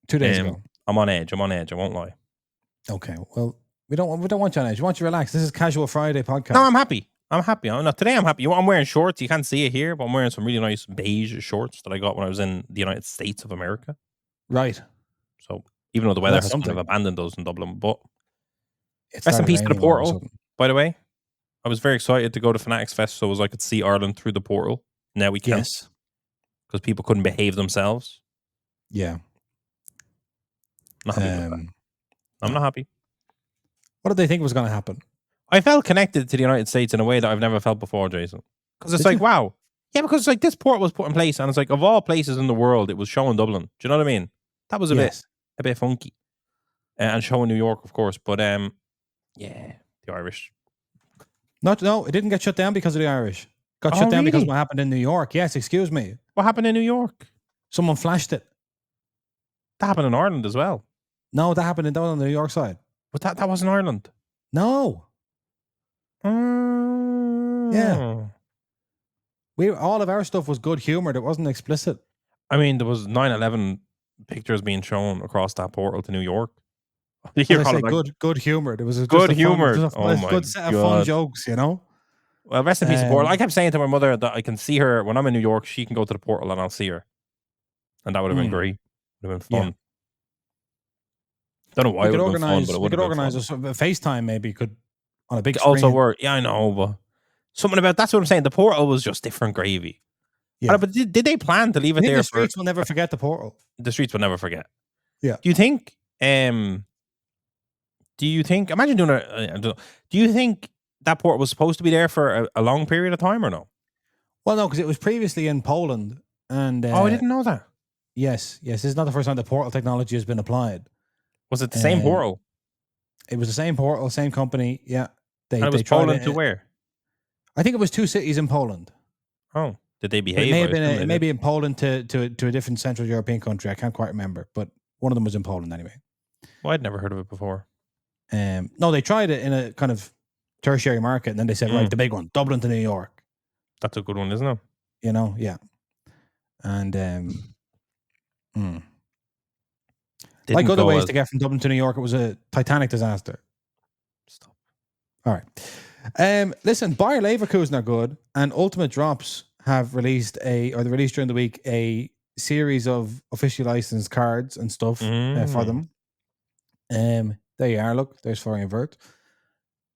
A: 2 days ago.
B: I'm on edge. I won't lie.
A: Okay. Well, we don't want you on edge. We want you to relax. This is Casual Friday podcast.
B: No, I'm happy. Today I'm happy. I'm wearing shorts. You can't see it here, but I'm wearing some really nice beige shorts that I got when I was in the United States of America.
A: Right.
B: So even though the weather has kind of abandoned us in Dublin, but rest in peace to the Portal. By the way, I was very excited to go to Fanatics Fest so as I could see Ireland through the Portal. Now we can.
A: Yes.
B: Because people couldn't behave themselves.
A: Yeah.
B: Not happy about that. I'm not happy.
A: What did they think was going to happen?
B: I felt connected to the United States in a way that I've never felt before, Jason. Because it's wow. Yeah, because it's like this port was put in place, and it's like of all places in the world, it was showing Dublin. Do you know what I mean? That was a bit funky, and showing New York, of course. But yeah, the Irish.
A: No, it didn't get shut down because of the Irish. Got shut down because of what happened in New York. Yes, excuse me.
B: What happened in New York?
A: Someone flashed it.
B: That happened in Ireland as well.
A: No, that happened on the New York side.
B: But that wasn't Ireland.
A: No. Yeah. All of our stuff was good humored. It wasn't explicit.
B: I mean, there was 9/11 pictures being shown across that portal to New York.
A: Good humored. It was
B: good humored.
A: A good set of fun jokes, you know.
B: Well, rest in peace, portal. I kept saying to my mother that I can see her when I'm in New York. She can go to the portal and I'll see her, and that would have been great. It would have been fun. Yeah. Don't know why we could organize. We could organize
A: a FaceTime. Maybe could on a big screen.
B: Also work. Yeah, I know, but something about that's what I'm saying. The portal was just different gravy. Yeah, but did they plan to leave it there?
A: The streets will never forget the portal.
B: The streets will never forget.
A: Yeah.
B: Do you think? Imagine doing do you think that port was supposed to be there for a long period of time or no?
A: Well, no, because it was previously in Poland, and
B: I didn't know that.
A: Yes. This is not the first time the portal technology has been applied.
B: Was it the same portal?
A: It was the same portal, same company. Yeah.
B: It was Poland to where?
A: I think it was 2 cities in Poland.
B: Oh, did they behave?
A: It may be in Poland to a different Central European country. I can't quite remember, but one of them was in Poland anyway.
B: Well, I'd never heard of it before.
A: No, they tried it in a kind of tertiary market, and then they said, right, the big one, Dublin to New York.
B: That's a good one, isn't it?
A: You know, yeah. And like other ways to get from Dublin to New York, it was a Titanic disaster.
B: Stop.
A: All right. Listen, Bayer Leverkusen are good, and Ultimate Drops have released they released during the week a series of officially licensed cards and stuff for them. There you are. Look, there's Florian Wirth.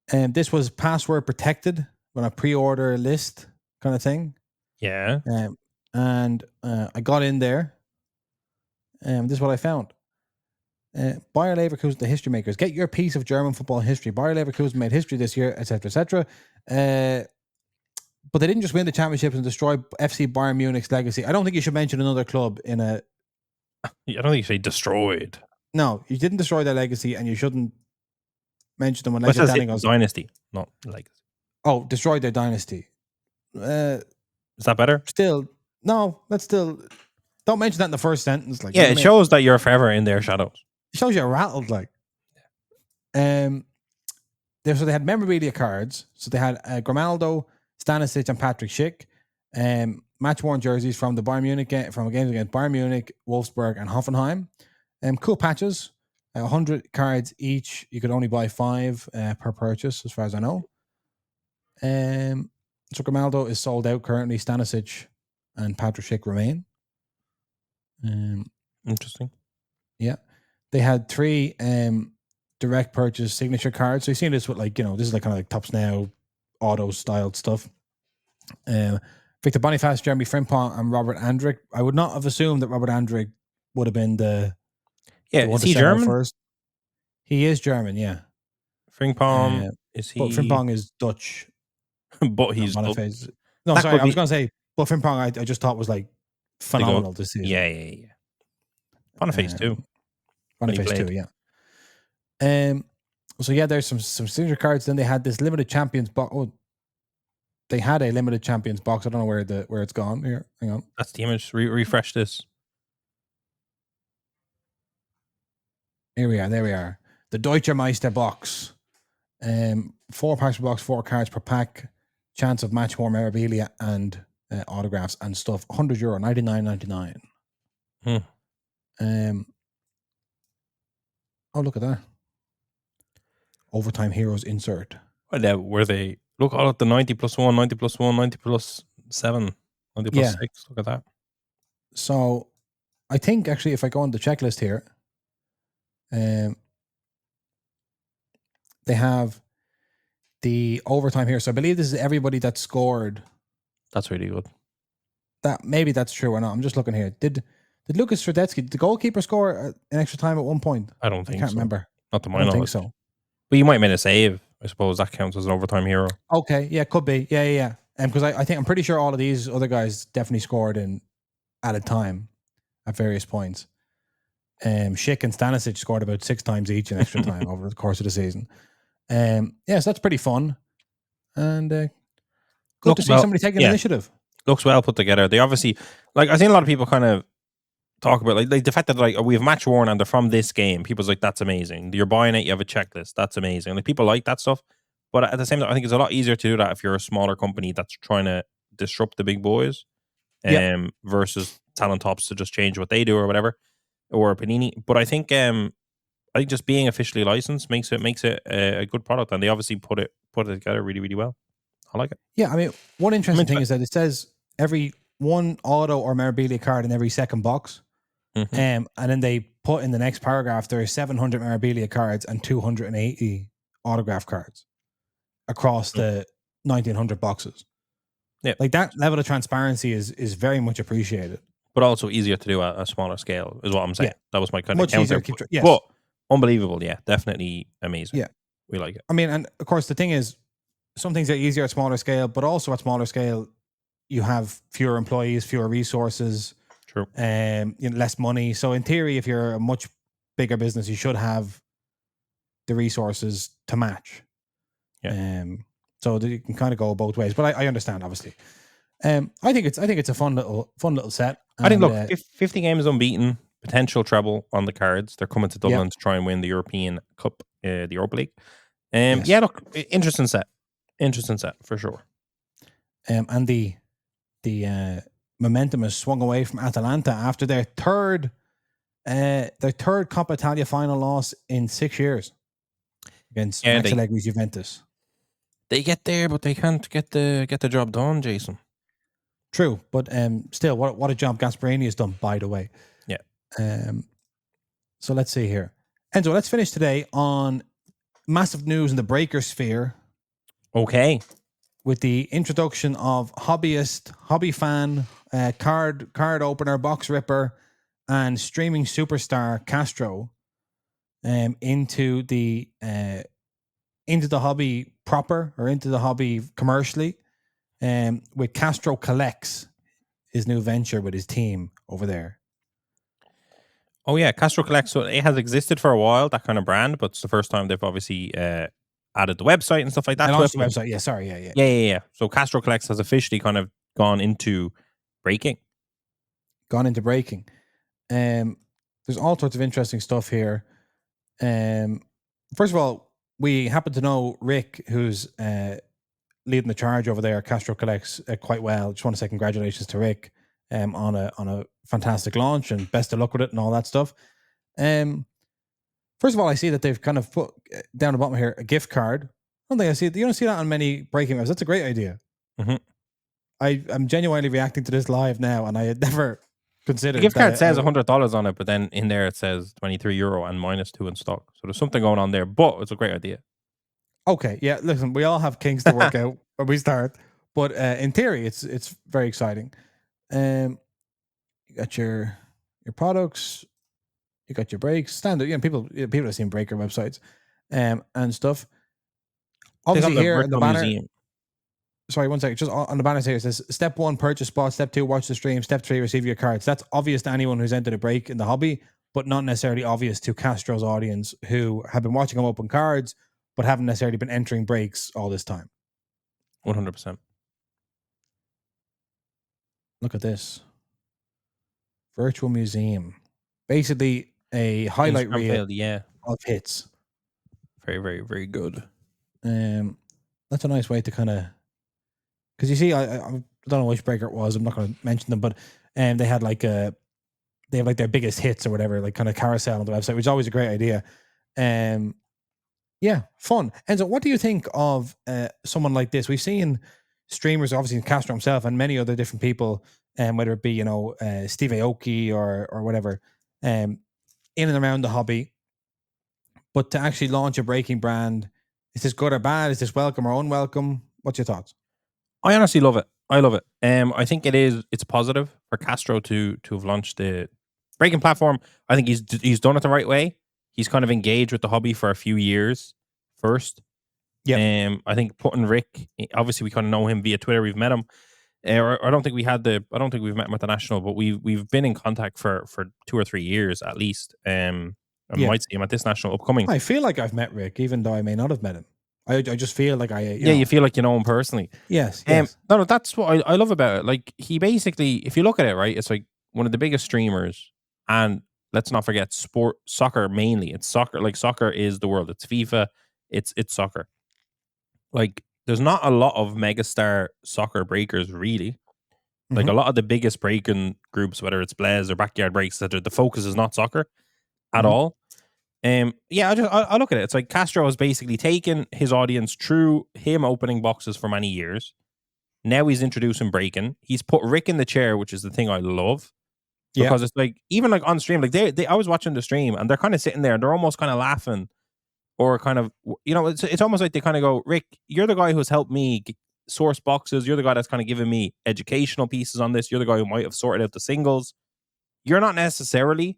A: This was password protected on a pre-order list kind of thing.
B: Yeah.
A: And I got in there. This is what I found. Bayer Leverkusen, the history makers. Get your piece of German football history. Bayer Leverkusen made history this year, etc., etc. But they didn't just win the championships and destroy FC Bayern Munich's legacy. I don't think you should mention another club in a...
B: I don't think you say destroyed.
A: No, you didn't destroy their legacy, and you shouldn't mention them unless you're standing on...
B: Dynasty, not legacy.
A: Oh, destroyed their dynasty.
B: Is that better?
A: Still, no, that's still... Don't mention that in the first sentence. Like,
B: yeah, it shows that you're forever in their shadows.
A: It shows you're rattled, like. So they had memorabilia cards. So they had Grimaldo, Stanisic, and Patrick Schick. Match-worn jerseys from the Bayern Munich from games against Bayern Munich, Wolfsburg, and Hoffenheim. Cool patches. 100 cards each. You could only buy 5 per purchase, as far as I know. So Grimaldo is sold out currently. Stanisic and Patrick Schick remain.
B: Interesting.
A: Yeah. They had 3 direct purchase signature cards. So you've seen this with this is like kind of like Tops Now auto styled stuff. Victor Boniface, Jeremy Frimpong, and Robert Andrich. I would not have assumed that Robert Andrich would have been the
B: is he German?
A: First. He is German, yeah.
B: Frimpong is he?
A: But Frimpong is Dutch.
B: But he's
A: Boniface. No, sorry, I was going to say, but Frimpong I just thought was like phenomenal this season.
B: Yeah. Boniface too.
A: Boniface too, yeah. So yeah, there's some signature cards. Then they had this limited champions box. Oh, they had a limited champions box. I don't know where it's gone. Here, hang on.
B: That's the image. Refresh this.
A: Here we are. There we are. The Deutscher Meister box. 4 packs per box, 4 cards per pack. Chance of match worn memorabilia and autographs and stuff. €100, $99.99. Oh, look at that. Overtime Heroes insert.
B: Where they look all at the 90 plus 1, 90 plus 1, 90 plus 7, 90 plus
A: Yeah.
B: 6. Look at that.
A: So I think actually if I go on the checklist here, they have the overtime here. So I believe this is everybody that scored.
B: That's really good.
A: That maybe that's true or not. I'm just looking here. Did Lucas Stradetsky, the goalkeeper, score an extra time at one point?
B: I don't think
A: I can't
B: so.
A: remember.
B: Not to my
A: I don't
B: knowledge.
A: think so.
B: But you might have made a save. I suppose that counts as an overtime hero.
A: Okay, yeah, could be. Yeah. Because I think I'm pretty sure all of these other guys definitely scored in at a time at various points. Schick and Stanisic scored about 6 times each in extra time over the course of the season. So that's pretty fun. And good to see somebody taking initiative.
B: Looks well put together. They obviously, like, I've seen a lot of people kind of talk about like the fact that like we have match worn and they're from this game. People's like, that's amazing. You're buying it, you have a checklist. That's amazing. Like, people like that stuff. But at the same time, I think it's a lot easier to do that if you're a smaller company that's trying to disrupt the big boys, versus Talent Tops to just change what they do or whatever, or Panini. But I think just being officially licensed makes it a good product, and they obviously put it together really, really well. I like it.
A: Yeah, I mean, one interesting thing is that it says every one auto or memorabilia card in every second box. And then they put in the next paragraph there are 700 memorabilia cards and 280 autograph cards across the 1900 boxes.
B: Yeah,
A: like that level of transparency is very much appreciated,
B: but also easier to do at a smaller scale is what I'm saying. That was my kind
A: much
B: of counter.
A: Easier to keep
B: but unbelievable, definitely amazing.
A: Yeah,
B: we like it.
A: I mean, and of course the thing is, some things are easier at smaller scale, but also at smaller scale you have fewer employees, fewer resources.
B: True.
A: Less money. So in theory, if you're a much bigger business, you should have the resources to match.
B: Yeah.
A: So that you can kind of go both ways. But I understand, obviously. I think it's a fun little set.
B: I think, look, 50 games unbeaten, potential treble on the cards. They're coming to Dublin to try and win the European Cup, the Europa League.
A: Yes.
B: Yeah, look, interesting set for sure.
A: And the momentum has swung away from Atalanta after their third Coppa Italia final loss in 6 years against Max Allegri's Juventus.
B: They get there, but they can't get the job done, Jason.
A: True, but still, what a job Gasparini has done, by the way.
B: Yeah.
A: So let's see here, Enzo. Let's finish today on massive news in the breaker sphere.
B: Okay.
A: With the introduction of hobbyist, hobby fan, card opener, box ripper, and streaming superstar Castro into the hobby proper, or into the hobby commercially, with Castro Collects, his new venture with his team over there.
B: Oh yeah, Castro Collects. So it has existed for a while, that kind of brand, but it's the first time they've obviously added the website and stuff like that.
A: I launched the website. Yeah, sorry.
B: Yeah. So Castro Collects has officially kind of gone into breaking.
A: There's all sorts of interesting stuff here. First of all, we happen to know Rick, who's leading the charge over there at Castro Collects, quite well. Just want to say congratulations to Rick on a fantastic launch, and best of luck with it and all that stuff. First of all, I see that they've kind of put down the bottom here a gift card. I don't think I see it. You don't see that on many breaking webs. That's a great idea.
B: Mm-hmm.
A: I'm genuinely reacting to this live now, and I had never considered.
B: The gift card says $100 on it, but then in there it says €23 and -2 in stock. So there's something going on there, but it's a great idea.
A: Okay, yeah. Listen, we all have kinks to work out when we start, but in theory, it's very exciting. You got your products, you got your breaks, standard. People have seen breaker websites, and stuff. Obviously, here in the banner. Museum. Sorry, 1 second. Just on the banner here, it says step 1, purchase spot. Step 2, watch the stream. Step 3, receive your cards. That's obvious to anyone who's entered a break in the hobby, but not necessarily obvious to Castro's audience who have been watching him open cards, but haven't necessarily been entering breaks all this time.
B: 100%.
A: Look at this. Virtual museum. Basically a highlight reel of hits.
B: Very, very, very good.
A: That's a nice way to kind of, because you see, I don't know which breaker it was. I'm not going to mention them, but they had they have like their biggest hits or whatever, like kind of carousel on the website, which is always a great idea. Yeah, fun. And so, what do you think of someone like this? We've seen streamers, obviously Castro himself, and many other different people, whether it be Steve Aoki or whatever, in and around the hobby. But to actually launch a breaking brand, is this good or bad? Is this welcome or unwelcome? What's your thoughts?
B: I honestly love it. I love it. I think it's positive for Castro to have launched the breaking platform. I think he's done it the right way. He's kind of engaged with the hobby for a few years first.
A: Yeah.
B: I think putting Rick, obviously we kind of know him via Twitter. We've met him. I don't think I don't think we've met him at the national, but we've been in contact for 2 or 3 years at least. I
A: Yeah.
B: might see him at this national upcoming.
A: I feel like I've met Rick, even though I may not have met him. I just feel like
B: You feel like you know him personally.
A: Yes, yes.
B: No, that's what I love about it. Like, he basically, if you look at it, right, it's like one of the biggest streamers, and let's not forget soccer mainly. It's soccer. Like, soccer is the world. It's FIFA. It's soccer. Like, there's not a lot of megastar soccer breakers really. Like, a lot of the biggest breaking groups, whether it's Blaze or Backyard Breaks, etc., the focus is not soccer at all. Yeah, I look at it. It's like Castro has basically taken his audience through him opening boxes for many years. Now he's introducing breaking. He's put Rick in the chair, which is the thing I love. Because it's like, even like on stream, like they I was watching the stream and they're kind of sitting there and they're almost kind of laughing, or kind of, it's almost like they kind of go, Rick, you're the guy who's helped me source boxes. You're the guy that's kind of given me educational pieces on this. You're the guy who might have sorted out the singles. You're not necessarily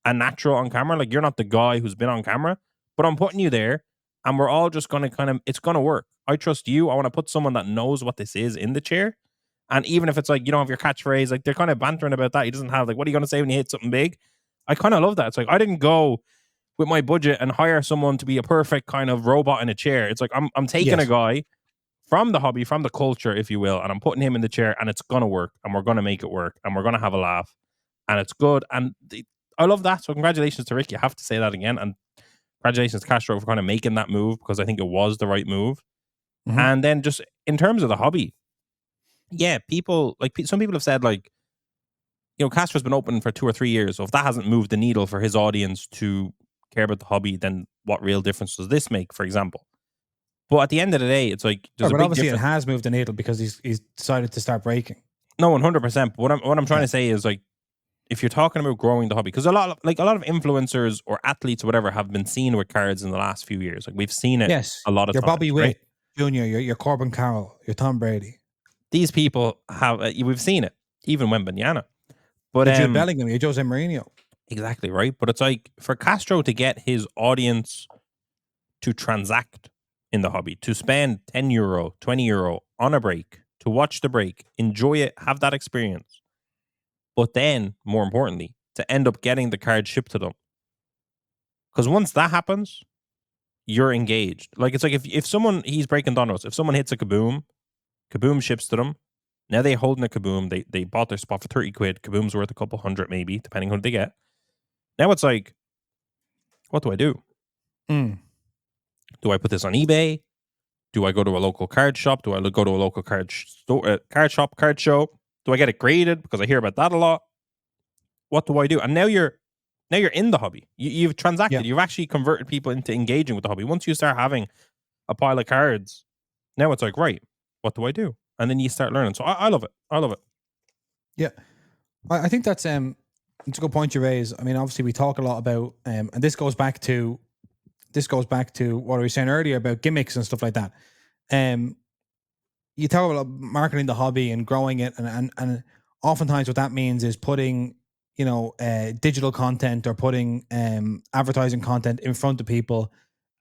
B: a natural on camera. Like, you're not the guy who's been on camera, but I'm putting you there and we're all just going to it's going to work. I trust you. I want to put someone that knows what this is in the chair. And even if it's like, you don't have your catchphrase, like, they're kind of bantering about that. He doesn't have, like, what are you going to say when you hit something big? I kind of love that. It's like, I didn't go with my budget and hire someone to be a perfect kind of robot in a chair. It's like, I'm taking a guy from the hobby, from the culture, if you will, and I'm putting him in the chair, and it's going to work, and we're going to make it work, and we're going to have a laugh, and it's good. And I love that. So congratulations to Rick. You have to say that again. And congratulations to Castro for kind of making that move, because I think it was the right move. And then just in terms of the hobby, yeah, people, like, some people have said, like, Castro's been open for 2 or 3 years. So if that hasn't moved the needle for his audience to care about the hobby, then what real difference does this make, for example? But at the end of the day, it's like, there's a big
A: obviously
B: difference.
A: it has moved the needle because he's decided to start breaking.
B: No, 100%. But what I'm trying to say is, like, if you're talking about growing the hobby, because a lot of influencers or athletes or whatever have been seen with cards in the last few years. Like, we've seen it a lot of
A: your
B: times.
A: Bobby
B: Witt
A: Jr., your Corbin Carroll, your Tom Brady.
B: These people have, we've seen it, even when Banyana. But
A: your Jude Bellingham, your Jose Mourinho.
B: Exactly, right? But it's like, for Castro to get his audience to transact in the hobby, to spend €10, €20 on a break, to watch the break, enjoy it, have that experience, but then, more importantly, to end up getting the card shipped to them. Because once that happens, you're engaged. Like, it's like, if someone, he's breaking donos, if someone hits a Kaboom ships to them. Now they holding a Kaboom. They bought their spot for 30 quid. Kaboom's worth a couple hundred, maybe, depending on who they get. Now it's like, what do I do? Do I put this on eBay? Do I go to a local card shop? Do I go to a local card shop, card show? Do I get it graded? Because I hear about that a lot. What do I do? And now you're in the hobby. You've transacted.
A: Yeah.
B: You've actually converted people into engaging with the hobby. Once you start having a pile of cards, now it's like, right, what do I do? And then you start learning. So I love it. I love it.
A: Yeah. I think that's it's a good point you raise. I mean, obviously we talk a lot about and this goes back to what I was saying earlier about gimmicks and stuff like that. You talk about marketing the hobby and growing it, and oftentimes what that means is putting digital content or putting advertising content in front of people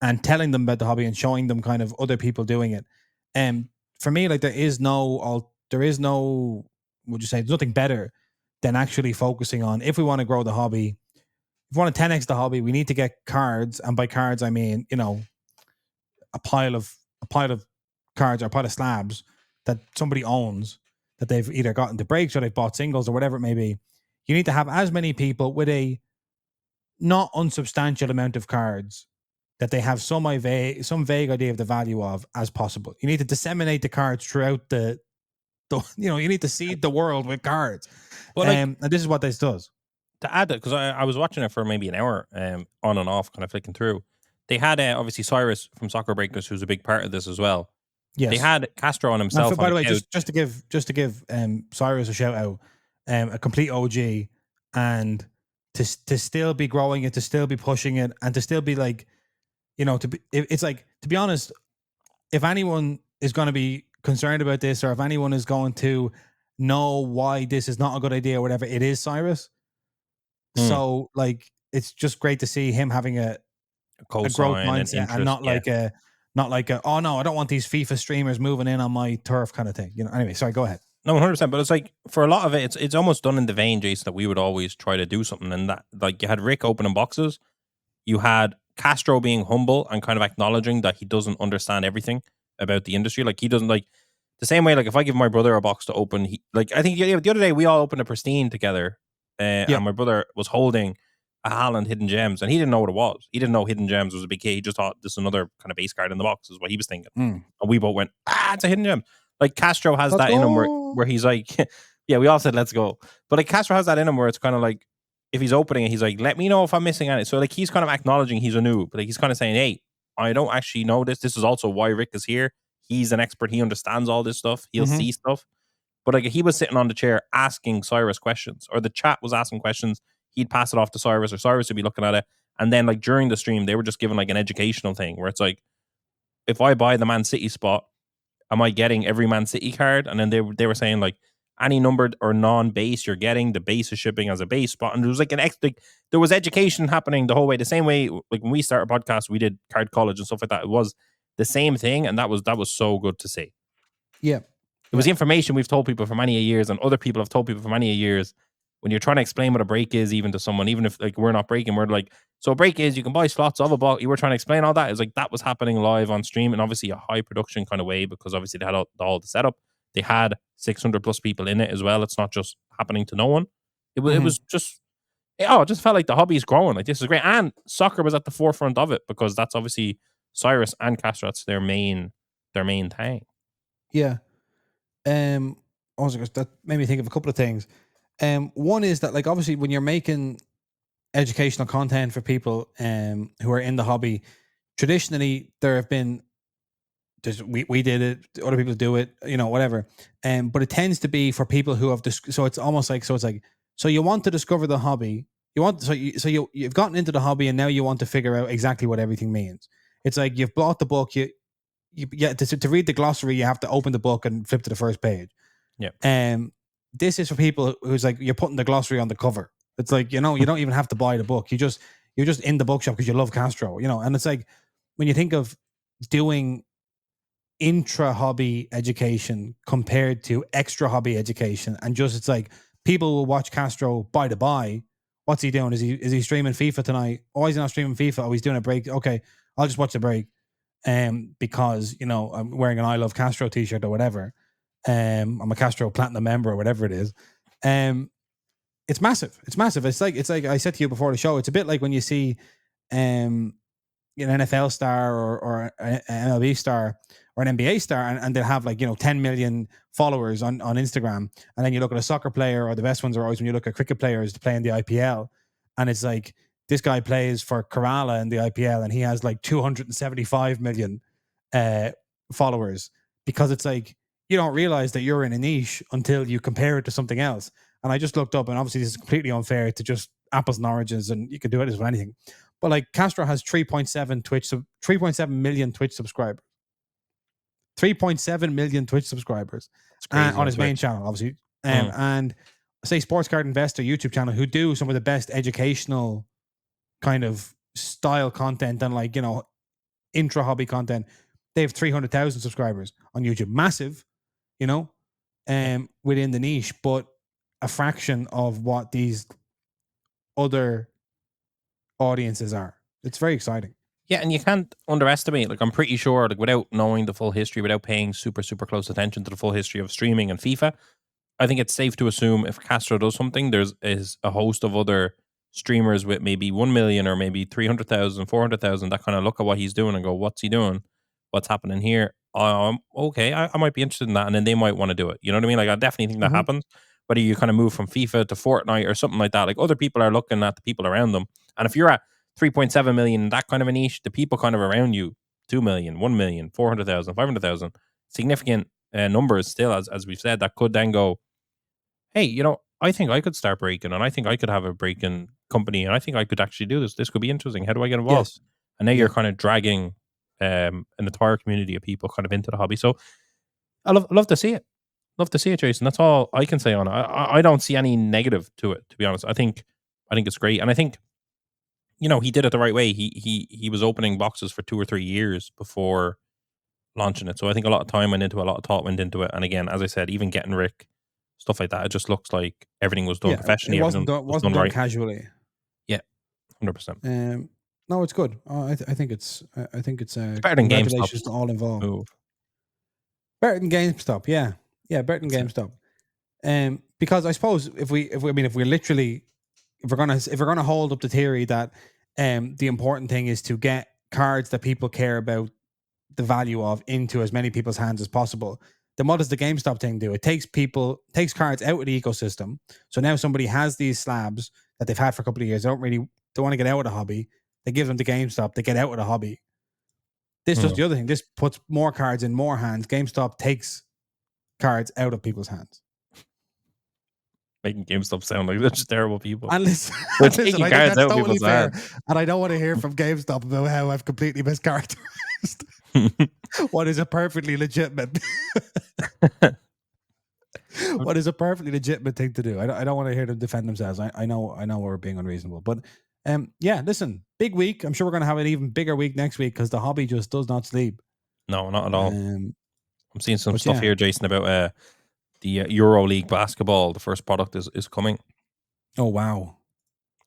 A: and telling them about the hobby and showing them kind of other people doing it. For me, like, there is no, would you say, there's nothing better than actually focusing on, if we want to grow the hobby, if we want to 10x the hobby, we need to get cards. And by cards, I mean, a pile of cards or a pile of slabs that somebody owns, that they've either gotten to breaks or they've bought singles or whatever it may be. You need to have as many people with a not unsubstantial amount of cards that they have some vague idea of the value of as possible. You need to disseminate the cards throughout the you need to seed the world with cards. Well, and this is what this does.
B: To add that, because I was watching it for maybe an hour, on and off, kind of flicking through. they had obviously Cyrus from Soccer Breakers, who's a big part of this as well. They
A: Yes.
B: had Castro on himself.
A: By
B: On
A: the
B: the
A: way,
B: couch.
A: just to give Cyrus a shout out, a complete OG, and to still be growing it, to still be pushing it, and to still be like, to be, it's like, to be honest, if anyone is going to be concerned about this, or if anyone is going to know why this is not a good idea or whatever, it is Cyrus. So like, it's just great to see him having a growth
B: cosign and
A: mindset, and
B: interest.
A: not like a, oh no, I don't want these FIFA streamers moving in on my turf kind of thing. Anyway, sorry, go ahead.
B: No, 100%. But it's like, for a lot of it, it's almost done in the vein, Jason, that we would always try to do something. And that, like, you had Rick opening boxes, you had Castro being humble and kind of acknowledging that he doesn't understand everything about the industry. Like, he doesn't, like, the same way, like, if I give my brother a box to open, I think the other day we all opened a Pristine together, and my brother was holding a Haaland Hidden Gems, and he didn't know what it was. He didn't know Hidden Gems was a big key. He just thought this is another kind of base card in the box, is what he was thinking. And we both went, it's a Hidden Gem. Like, Castro has that in him where he's like, yeah, we all said, let's go. But like, Castro has that in him where it's kind of like, if he's opening it, he's like, let me know if I'm missing anything. So like, he's kind of acknowledging he's a noob. Like, he's kind of saying, hey, I don't actually know this. This is also why Rick is here. He's an expert. He understands all this stuff. He'll see stuff. But like, he was sitting on the chair asking Cyrus questions, or the chat was asking questions. He'd pass it off to Cyrus, or Cyrus would be looking at it. And then like, during the stream, they were just giving like an educational thing where it's like, if I buy the Man City spot, am I getting every Man City card? And then they were saying like, any numbered or non-base you're getting, the base is shipping as a base spot. And there was like there was education happening the whole way. The same way, like when we started a podcast, we did Card College and stuff like that. It was the same thing, and that was so good to see.
A: Yeah.
B: It was information we've told people for many years, and other people have told people for many years. When you're trying to explain what a break is, even to someone, even if like we're not breaking, we're like, so a break is you can buy slots of a box. You were trying to explain all that. It's like that was happening live on stream, and obviously a high production kind of way, because obviously they had all the setup. They had 600 plus people in it as well. It's not just happening to no one. It was just, it just felt like the hobby is growing. Like, this is great, and soccer was at the forefront of it, because that's obviously Cyrus and Castro. That's their main thing.
A: Yeah. Also, that made me think of a couple of things. One is that, like, obviously when you're making educational content for people who are in the hobby, traditionally there have been, we did it, other people do it, whatever. But it tends to be for people who have so it's like, so you want to discover the hobby, you've gotten into the hobby, and now you want to figure out exactly what everything means. It's like, you've bought the book, to read the glossary, you have to open the book and flip to the first page.
B: Yeah.
A: This is for people who's like, you're putting the glossary on the cover. It's like, you don't even have to buy the book. You're just in the bookshop because you love Castro, and it's like, when you think of doing intra hobby education compared to extra hobby education, and just, it's like, people will watch Castro by the by. What's he doing? Is he streaming FIFA tonight? Oh, he's not streaming FIFA. Oh, he's doing a break. Okay, I'll just watch the break. Because I'm wearing an I Love Castro t-shirt or whatever. I'm a Castro Platinum member or whatever it is. It's massive. It's massive. It's like I said to you before the show. It's a bit like when you see an NFL star or an MLB star or an NBA star, and they'll have, like, 10 million followers on Instagram, and then you look at a soccer player, or the best ones are always when you look at cricket players playing the IPL, and it's like, this guy plays for Kerala in the IPL, and he has like 275 million followers, because it's like, you don't realize that you're in a niche until you compare it to something else. And I just looked up, and obviously this is completely unfair to just apples and oranges, and you can do it with anything. But like, Castro has 3.7 million Twitch subscribers. 3.7 million Twitch subscribers on his main channel, obviously. And say Sports Card Investor YouTube channel, who do some of the best educational kind of style content and, like, intra hobby content, they have 300,000 subscribers on YouTube. Massive, within the niche, but a fraction of what these other audiences are. It's very exciting.
B: Yeah, and you can't underestimate, like, I'm pretty sure, like, without knowing the full history, without paying super, super close attention to the full history of streaming and FIFA, I think it's safe to assume if Castro does something, is a host of other streamers with maybe 1 million or maybe 300,000, 400,000 that kind of look at what he's doing and go, what's he doing? What's happening here? Okay, I might be interested in that. And then they might want to do it. You know what I mean? Like, I definitely think that happens. Whether you kind of move from FIFA to Fortnite or something like that, like, other people are looking at the people around them. And if you're at 3.7 million, that kind of a niche, the people kind of around you, 2 million, 1 million, 400,000, 500,000, significant numbers still, as we've said, that could then go, hey, you know, I think I could start breaking, and I think I could have a breaking company, and I think I could actually do this. This could be interesting. How do I get involved?
A: Yes.
B: And now
A: Yeah.
B: you're kind of dragging an entire community of people kind of into the hobby. So I love to see it. Love to see it, Jason. That's all I can say on it. I don't see any negative to it, to be honest. I think it's great, and I think, you know, he did it the right way. He was opening boxes for 2 or 3 years before launching it. So I think a lot of time went into it, a lot of thought went into it. And again, as I said, even getting Rick, stuff like that, it just looks like everything was done professionally.
A: It wasn't
B: Everything was
A: done
B: right.
A: casually.
B: Yeah, 100%.
A: No, it's good. I think it's
B: better than
A: congratulations
B: GameStop's
A: to all involved.
B: move.
A: Better than GameStop, yeah, better than GameStop. Because I suppose if we're gonna hold up the theory that the important thing is to get cards that people care about the value of into as many people's hands as possible, then what does the GameStop thing do? It takes cards out of the ecosystem. So now somebody has these slabs that they've had for a couple of years. They want to get out of the hobby. They give them to GameStop. They get out of the hobby. This does the other thing. This puts more cards in more hands. GameStop takes cards out of people's hands.
B: Making GameStop sound like such terrible people.
A: And listen,
B: they're taking cards out of
A: totally
B: people's hands.
A: And I don't want to hear from GameStop about how I've completely mischaracterized what is a perfectly legitimate what is a perfectly legitimate thing to do. I don't want to hear them defend themselves. I know we're being unreasonable, but yeah, listen, big week. I'm sure we're going to have an even bigger week next week because the hobby just does not sleep.
B: No, not at all. I'm seeing some stuff here, Jason, about the Euro League basketball. The first product is coming.
A: Oh wow!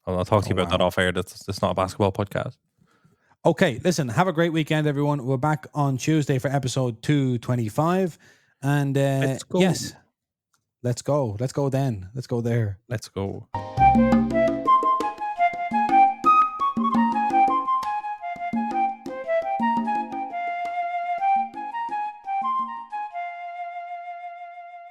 B: I'll talk to you about that off air. That's not a basketball podcast.
A: Okay, listen. Have a great weekend, everyone. We're back on Tuesday for episode 225, and
B: let's go.
A: Yes, let's go. Let's go then. Let's go there.
B: Let's go.